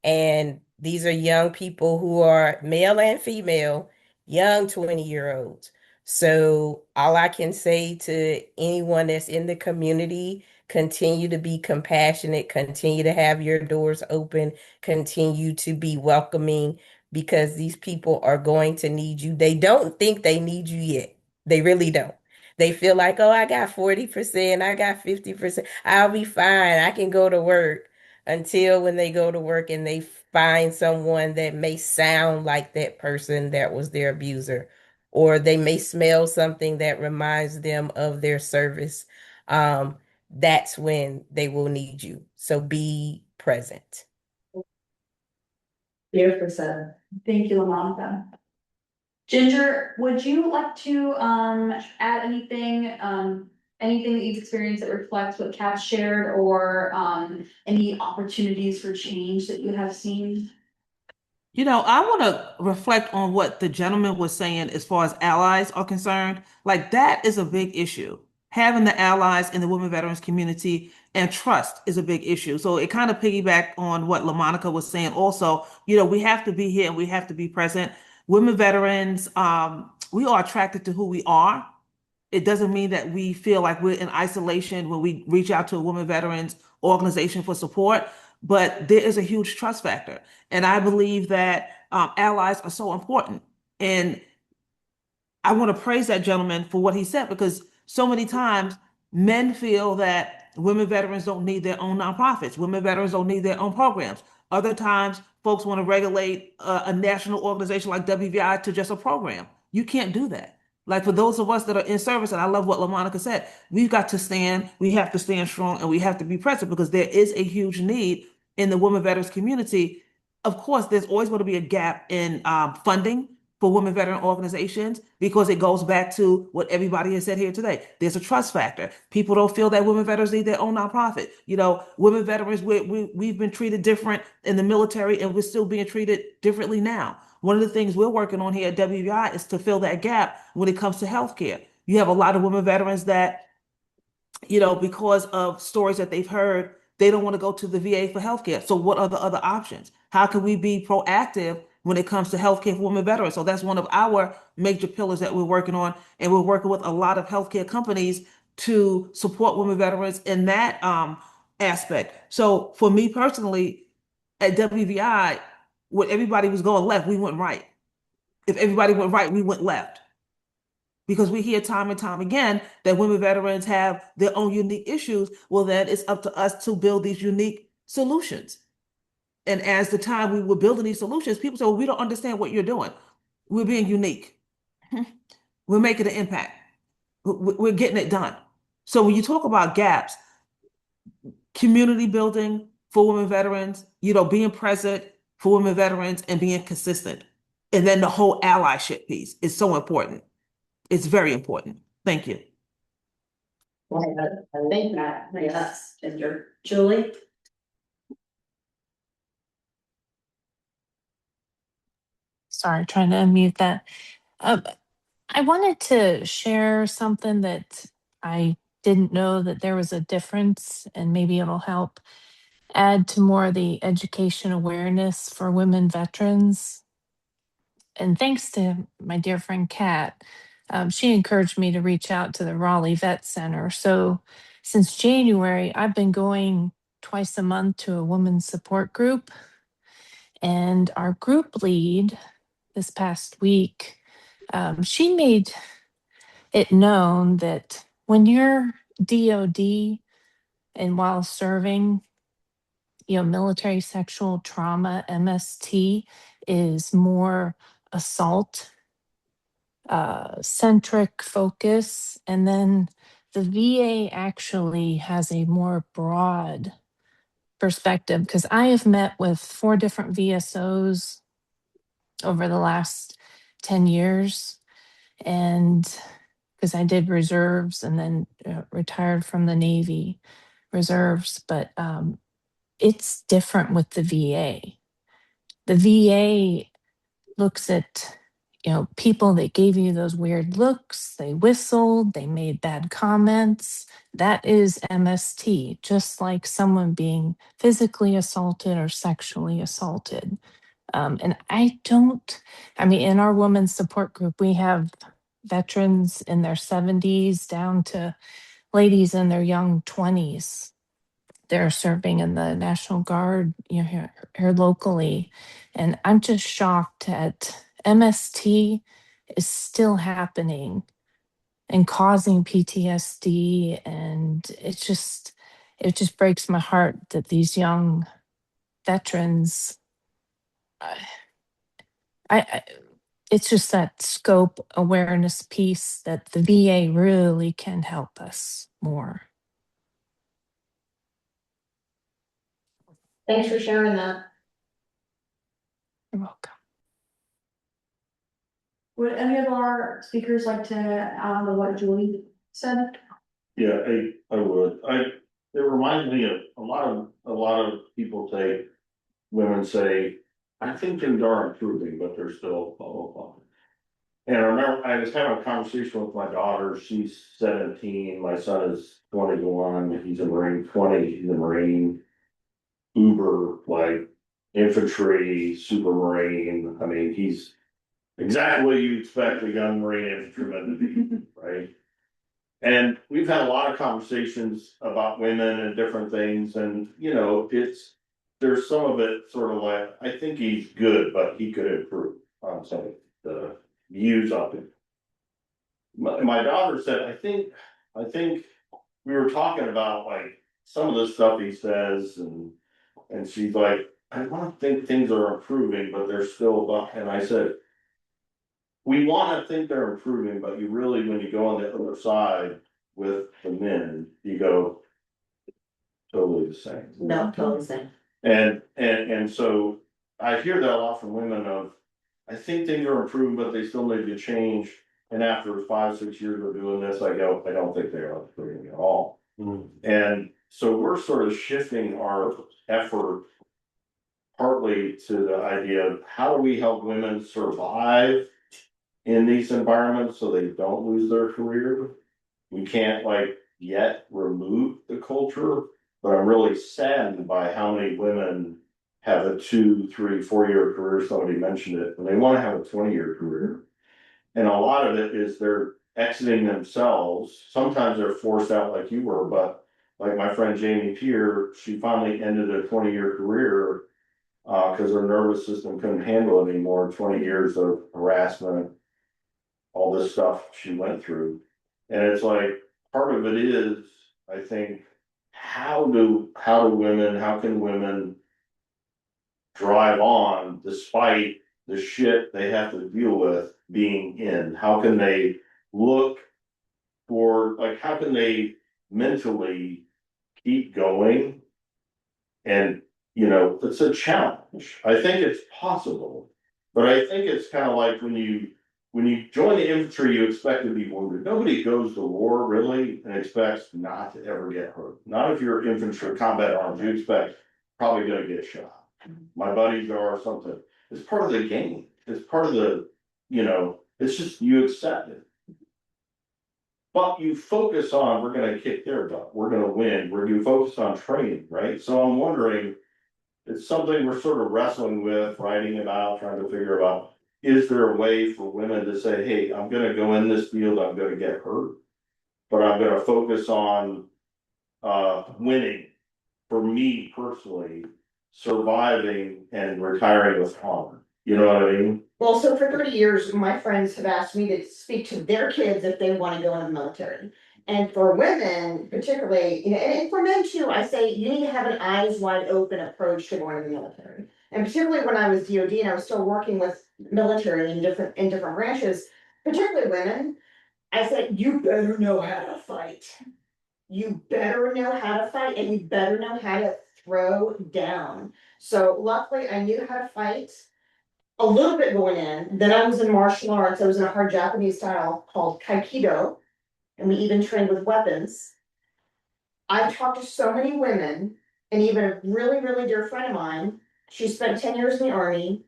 And these are young people who are male and female, young 20-year-olds. So all I can say to anyone that's in the community, continue to be compassionate, continue to have your doors open, continue to be welcoming, because these people are going to need you. They don't think they need you yet. They really don't. They feel like, oh, I got 40%, I got 50%, I'll be fine, I can go to work, until when they go to work and they find someone that may sound like that person that was their abuser, or they may smell something that reminds them of their service. Um, that's when they will need you. So be present. Beautiful said. Thank you, LaMonica. Ginger, would you like to add anything that you've experienced that reflects what Kat shared, or any opportunities for change that you have seen? I want to reflect on what the gentleman was saying as far as allies are concerned. Like, that is a big issue. Having the allies in the women veterans community and trust is a big issue. So it kind of piggybacked on what LaMonica was saying also. We have to be here and we have to be present. Women veterans, we are attracted to who we are. It doesn't mean that we feel like we're in isolation when we reach out to a women veterans organization for support, but there is a huge trust factor. And I believe that allies are so important. And I want to praise that gentleman for what he said, because so many times men feel that women veterans don't need their own nonprofits. Women veterans don't need their own programs. Other times, folks want to regulate a national organization like WVI to just a program. You can't do that. Like, for those of us that are in service, and I love what LaMonica said, we've got to stand, we have to stand strong, and we have to be present, because there is a huge need in the women veterans community. Of course, there's always going to be a gap in funding for women veteran organizations, because it goes back to what everybody has said here today. There's a trust factor. People don't feel that women veterans need their own nonprofit. Women veterans, we've been treated different in the military, and we're still being treated differently now. One of the things we're working on here at WVI is to fill that gap when it comes to healthcare. You have a lot of women veterans that, because of stories that they've heard, they don't want to go to the VA for healthcare. So what are the other options? How can we be proactive when it comes to healthcare for women veterans? So that's one of our major pillars that we're working on. And we're working with a lot of healthcare companies to support women veterans in that aspect. So for me personally, at WVI, when everybody was going left, we went right. If everybody went right, we went left, because we hear time and time again that women veterans have their own unique issues. Well, then it's up to us to build these unique solutions. And as the time we were building these solutions, people say, well, we don't understand what you're doing. We're being unique. We're making an impact. We're getting it done. So when you talk about gaps, community building for women veterans, being present for women veterans and being consistent. And then the whole allyship piece is so important. It's very important. Thank you. I think that, yes, Ginger. Julie? Sorry, trying to unmute that. Uh, I wanted to share something that I didn't know that there was a difference, and maybe it'll help add to more of the education awareness for women veterans. And thanks to my dear friend Kat, she encouraged me to reach out to the Raleigh Vet Center. So since January, I've been going twice a month to a women's support group. And our group lead this past week, she made it known that when you're DOD and while serving, military sexual trauma, MST, is more assault centric focus. And then the VA actually has a more broad perspective, because I have met with 4 different VSOs over the last 10 years. And because I did reserves and then retired from the Navy reserves, but it's different with the VA. The VA looks at, people that gave you those weird looks, they whistled, they made bad comments. That is MST, just like someone being physically assaulted or sexually assaulted. And in our women's support group, we have veterans in their 70s down to ladies in their young 20s. They're serving in the National Guard, here locally. And I'm just shocked at MST is still happening and causing PTSD. And it just breaks my heart that these young veterans, I it's just that scope awareness piece that the VA really can help us more. Thanks for sharing that. You're welcome. Would any of our speakers like to add on to what Julie said? Yeah, I would. It reminds me of a lot of people say, women say, I think things are improving, but they're still blah, blah, blah. And I remember I was having a conversation with my daughter. She's 17. My son is 21. He's a Marine. 20. He's a Marine. Uber, like infantry, super Marine. I mean, he's exactly what you expect a young Marine infantryman to be, right? And we've had a lot of conversations about women and different things, and there's some of it sort of like, I think he's good, but he could improve on some of the views of it. My daughter said, I think we were talking about like some of the stuff he says, and she's like, I don't think things are improving, but they're still, and I said, we want to think they're improving, but you really, when you go on the other side with the men, you go totally the same. No, totally the same. And so I hear that a lot from women of, I think things are improving, but they still need to change. And after 5, 6 years of doing this, I go, I don't think they are improving at all. And so we're sort of shifting our effort partly to the idea of how do we help women survive in these environments so they don't lose their career. We can't yet remove the culture, but I'm really saddened by how many women have a 2, 3, 4 year career. Somebody mentioned it, and they want to have a 20-year career. And a lot of it is they're exiting themselves. Sometimes they're forced out like you were, but like my friend Jamie Peer, she finally ended a 20-year career because her nervous system couldn't handle it anymore. 20 years of harassment, all this stuff she went through. And it's like, part of it is, I think, how can women drive on despite the shit they have to deal with being in? How can they look for, how can they mentally keep going? And, it's a challenge. I think it's possible, But I think it's kind of like when you join the infantry, you expect to be wounded. Nobody goes to war really and expects not to ever get hurt. Not if you're infantry combat arms, you expect probably gonna get shot. My buddies are something. It's part of the game. It's part of the, it's just you accept it. But you focus on, we're gonna kick their butt, we're gonna win, you focus on training, right? So I'm wondering, it's something we're sort of wrestling with, writing about, trying to figure out. Is there a way for women to say, hey, I'm gonna go in this field, I'm gonna get hurt, but I'm gonna focus on winning, for me personally, surviving and retiring with honor. You know what I mean? Well, so for 30 years, my friends have asked me to speak to their kids if they want to go in the military. And for women, particularly, and for men too, I say you need to have an eyes wide open approach to going to the military. And particularly when I was DOD and I was still working with military in different branches, particularly women, I said, you better know how to fight. You better know how to fight and you better know how to throw down. So luckily I knew how to fight a little bit going in. Then I was in martial arts. I was in a hard Japanese style called Aikido. And we even trained with weapons. I've talked to so many women, and even a really, really dear friend of mine, she spent 10 years in the Army,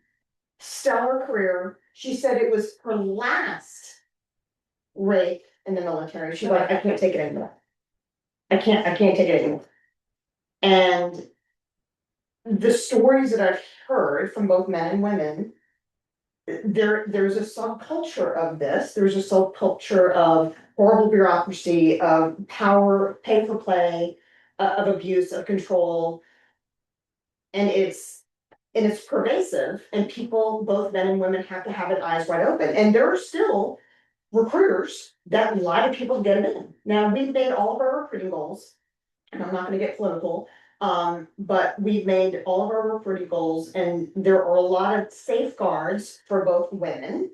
stellar career. She said it was her last rape in the military. She's like, I can't take it anymore. I can't take it anymore. And the stories that I've heard from both men and women, there's a subculture of this. There's a subculture of horrible bureaucracy, of power, pay for play, of abuse, of control. And it's pervasive, and people, both men and women, have to have their eyes wide open. And there are still recruiters that lie to people to get them in. Now, we've made all of our recruiting goals, and I'm not gonna get political, but we've made all of our recruiting goals, and there are a lot of safeguards for both women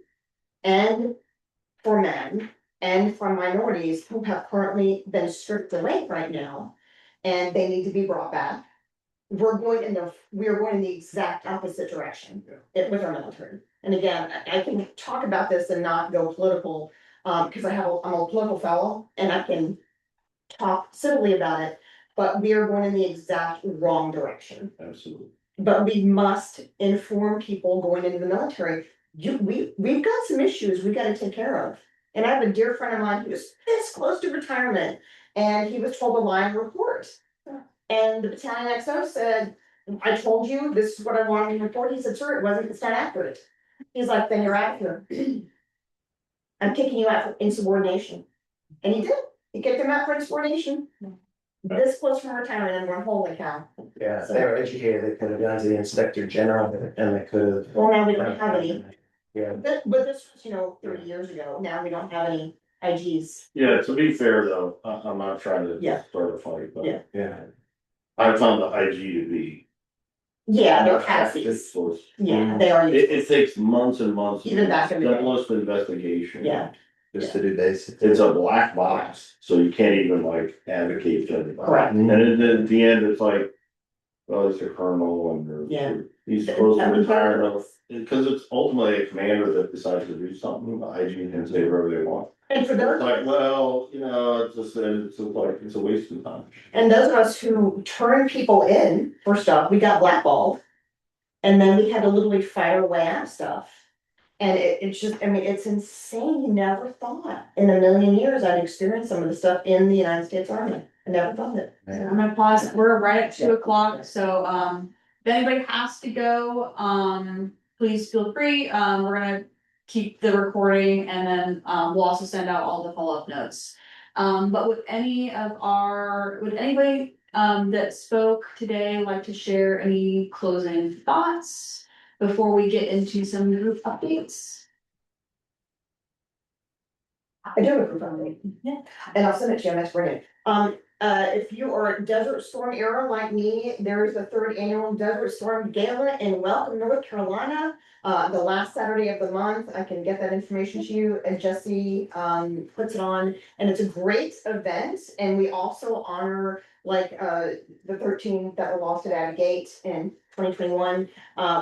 and for men and for minorities who have currently been stripped away right now, and they need to be brought back. We are going in the exact opposite direction with our military. And again, I can talk about this and not go political, because I'm a political fellow and I can talk civilly about it, but we are going in the exact wrong direction. Absolutely. But we must inform people going into the military. We've got some issues we gotta take care of. And I have a dear friend of mine who's this close to retirement, and he was told to lie and report. And the battalion XO said, I told you this is what I wanted to report. He said, sir, it's not accurate. He's like, then you're out here. I'm kicking you out for insubordination. And he did. He kicked him out for insubordination. This close from retirement, and we're holy cow. Yeah, if they were educated, they could have gone to the inspector general and they could have. Well, now we don't have any. Yeah. But this was, 30 years ago. Now we don't have any IGs. Yeah, to be fair though, I'm not trying to start a fight, but Yeah. I found the IG to be. Yeah, they're ineffective patsies. source. Yeah, they are. It takes months and months. Even back in the day. Simplest investigation. Yeah. Just to do basic. It's a black box, so you can't even advocate to anybody. Correct. And then at the end, it's like, well, he's a colonel and he's supposed to retire now. Because it's ultimately a commander that decides to do something, the IG can say whatever they want. And for those, It's like, well, it's a waste of time. and those of us who turn people in for stuff, we got blackballed. And then we had to literally fight our way out of stuff. And it's just, it's insane. You never thought in a million years I'd experienced some of the stuff in the United States Army. I never thought it. I'm gonna pause. We're right at 2:00, so if anybody has to go, please feel free. We're gonna keep the recording, and then we'll also send out all the follow-up notes. But would anybody that spoke today like to share any closing thoughts before we get into some group updates? I do have a group update. Yeah. And I'll send it to you next spring. If you are a Desert Storm era like me, there is the 3rd annual Desert Storm Gala in Welcome, North Carolina. The last Saturday of the month. I can get that information to you, and Jesse puts it on, and it's a great event. And we also honor the 13 that were lost at Abbey Gate in 2021.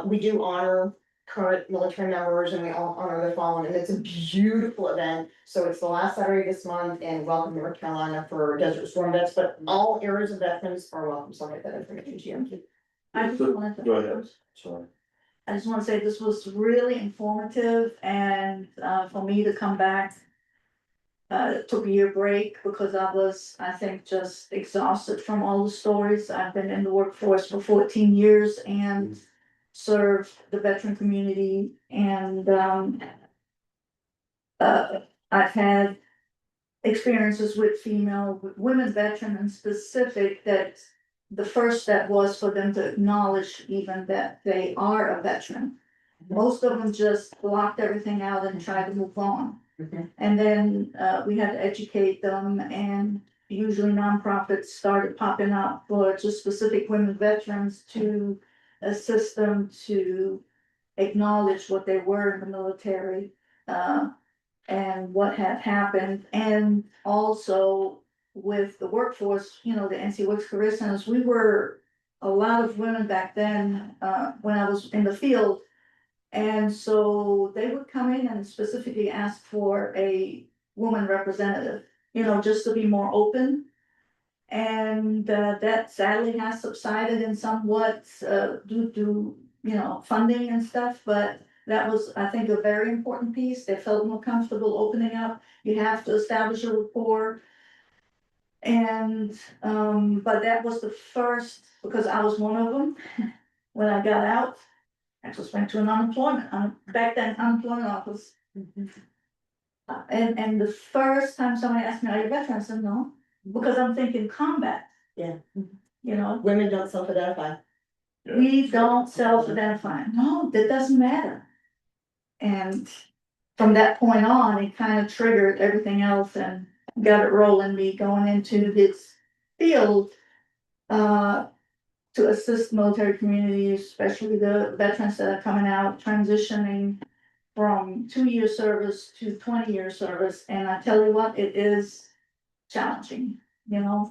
We do honor current military members and we all honor their fallen, and it's a beautiful event. So it's the last Saturday this month, and welcome North Carolina for Desert Storm vets, but all areas of veterans are welcome, so I'll get that information to you. I just wanted to. Go ahead, sorry. I just want to say this was really informative and for me to come back. Took a year break because I think, just exhausted from all the stories. I've been in the workforce for 14 years and served the veteran community and I've had experiences with women veterans in specific that the first step was for them to acknowledge even that they are a veteran. Most of them just blocked everything out and tried to move on. And then we had to educate them, and usually nonprofits started popping up for just specific women veterans to assist them to acknowledge what they were in the military. And what had happened, and also with the workforce, the NC Works Career Centers, we were a lot of women back then, when I was in the field. And so they would come in and specifically ask for a woman representative, just to be more open. And that sadly has subsided in somewhat due to, funding and stuff, but that was, I think, a very important piece. They felt more comfortable opening up. You have to establish a rapport. And, but that was the first, because I was one of them, when I got out, I just went to an back then, unemployment office. And the first time somebody asked me, are you a veteran? I said, no, because I'm thinking combat. Yeah. Women don't self-identify. We don't self-identify. No, that doesn't matter. And from that point on, it kind of triggered everything else and got it rolling, me going into this field to assist military communities, especially the veterans that are coming out, transitioning from 2-year service to 20-year service. And I tell you what, it is challenging,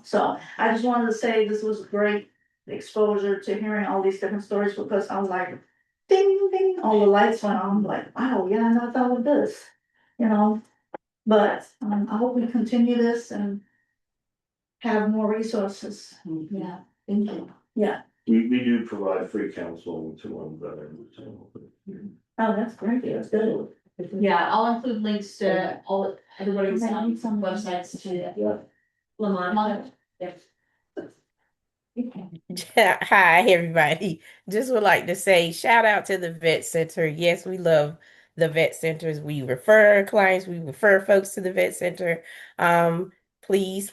So I just wanted to say this was great exposure to hearing all these different stories, because I was like, ding, ding, all the lights went on, like, wow, yeah, I never thought of this, But I hope we continue this and have more resources. Yeah, thank you. Yeah. We do provide free counseling to one veterans. Oh, that's great. That's good. Yeah, I'll include links to everybody's websites to Lamont. Hi, everybody. Just would like to say shout out to the Vet Center. Yes, we love the Vet Centers. We refer clients, we refer folks to the Vet Center. Please,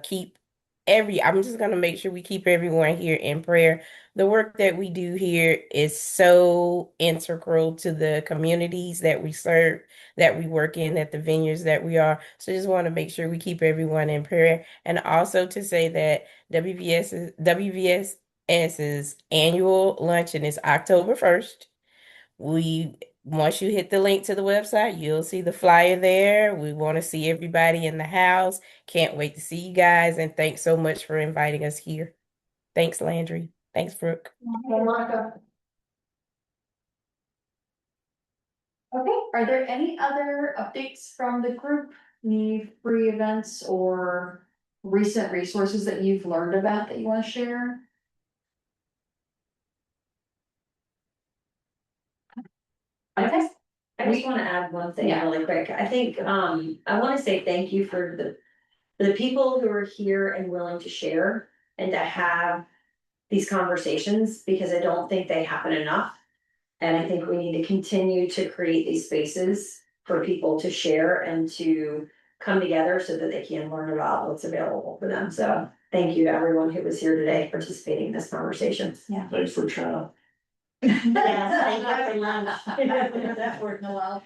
keep I'm just gonna make sure we keep everyone here in prayer. The work that we do here is so integral to the communities that we serve, that we work in, at the vineyards that we are. So just want to make sure we keep everyone in prayer. And also to say that WVSS's annual luncheon is October 1st. Once you hit the link to the website, you'll see the flyer there. We want to see everybody in the house. Can't wait to see you guys. And thanks so much for inviting us here. Thanks, Landry. Thanks, Brooke. Okay, are there any other updates from the group? Any free events or recent resources that you've learned about that you want to share? I just want to add one thing really quick. I think I want to say thank you for the people who are here and willing to share and to have these conversations, because I don't think they happen enough. And I think we need to continue to create these spaces for people to share and to come together so that they can learn about what's available for them. So thank you to everyone who was here today participating in this conversation. Yeah. Thanks for chatting. Yes, thank you for lunch. That word in a while.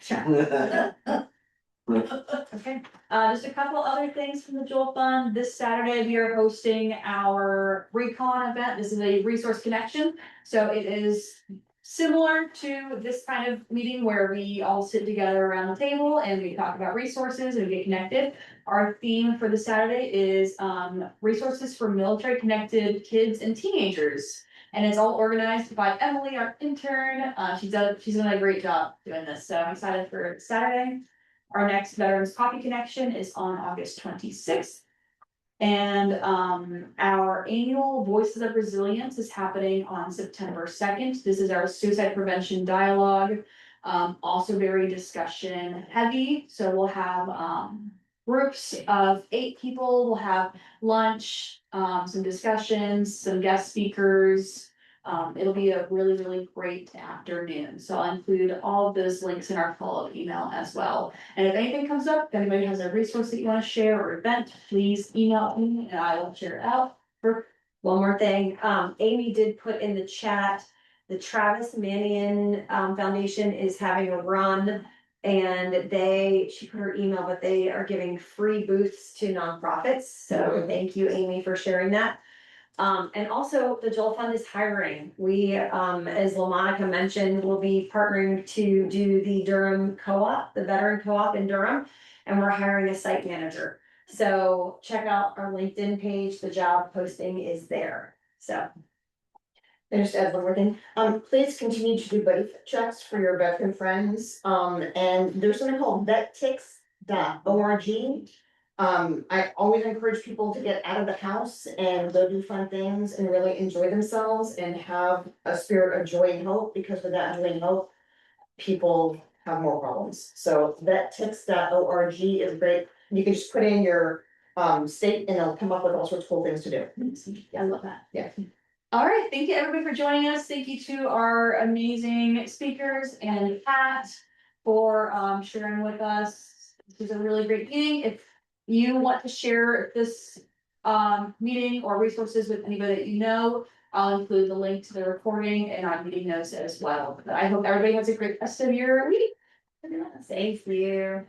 Okay, just a couple other things from the Joel Fund. This Saturday, we are hosting our Recon event. This is a resource connection. So it is similar to this kind of meeting where we all sit together around the table and we talk about resources and we get connected. Our theme for the Saturday is resources for military connected kids and teenagers. And it's all organized by Emily, our intern. She's done a great job doing this, so I'm excited for Saturday. Our next Veterans Coffee Connection is on August 26th. And our annual Voices of Resilience is happening on September 2nd. This is our suicide prevention dialogue. Also very discussion heavy. So we'll have groups of 8 people. We'll have lunch, some discussions, some guest speakers. It'll be a really, really great afternoon. So I'll include all of those links in our follow-up email as well. And if anything comes up, if anybody has a resource that you want to share or event, please email me and I will share it out. One more thing, Amy did put in the chat, the Travis Manion Foundation is having a run. And she put her email, but they are giving free booths to nonprofits. So thank you, Amy, for sharing that. And also the Joel Fund is hiring. We, as LaMonica mentioned, will be partnering to do the Durham Co-op, the veteran co-op in Durham, and we're hiring a site manager. So check out our LinkedIn page, the job posting is there, so. And just add one more thing, please continue to do buddy checks for your veteran friends, and there's something called vettix.org. I always encourage people to get out of the house and go do fun things and really enjoy themselves and have a spirit of joy and hope, because without joy and hope, people have more problems. So vettix.org is great. You can just put in your state and it'll come up with all sorts of cool things to do. I love that. Yeah. All right, thank you everybody for joining us. Thank you to our amazing speakers and Pat for sharing with us. This was a really great meeting. If you want to share this meeting or resources with anybody that you know, I'll include the link to the recording and our meeting notes as well. But I hope everybody has a great rest of your week. Thank you.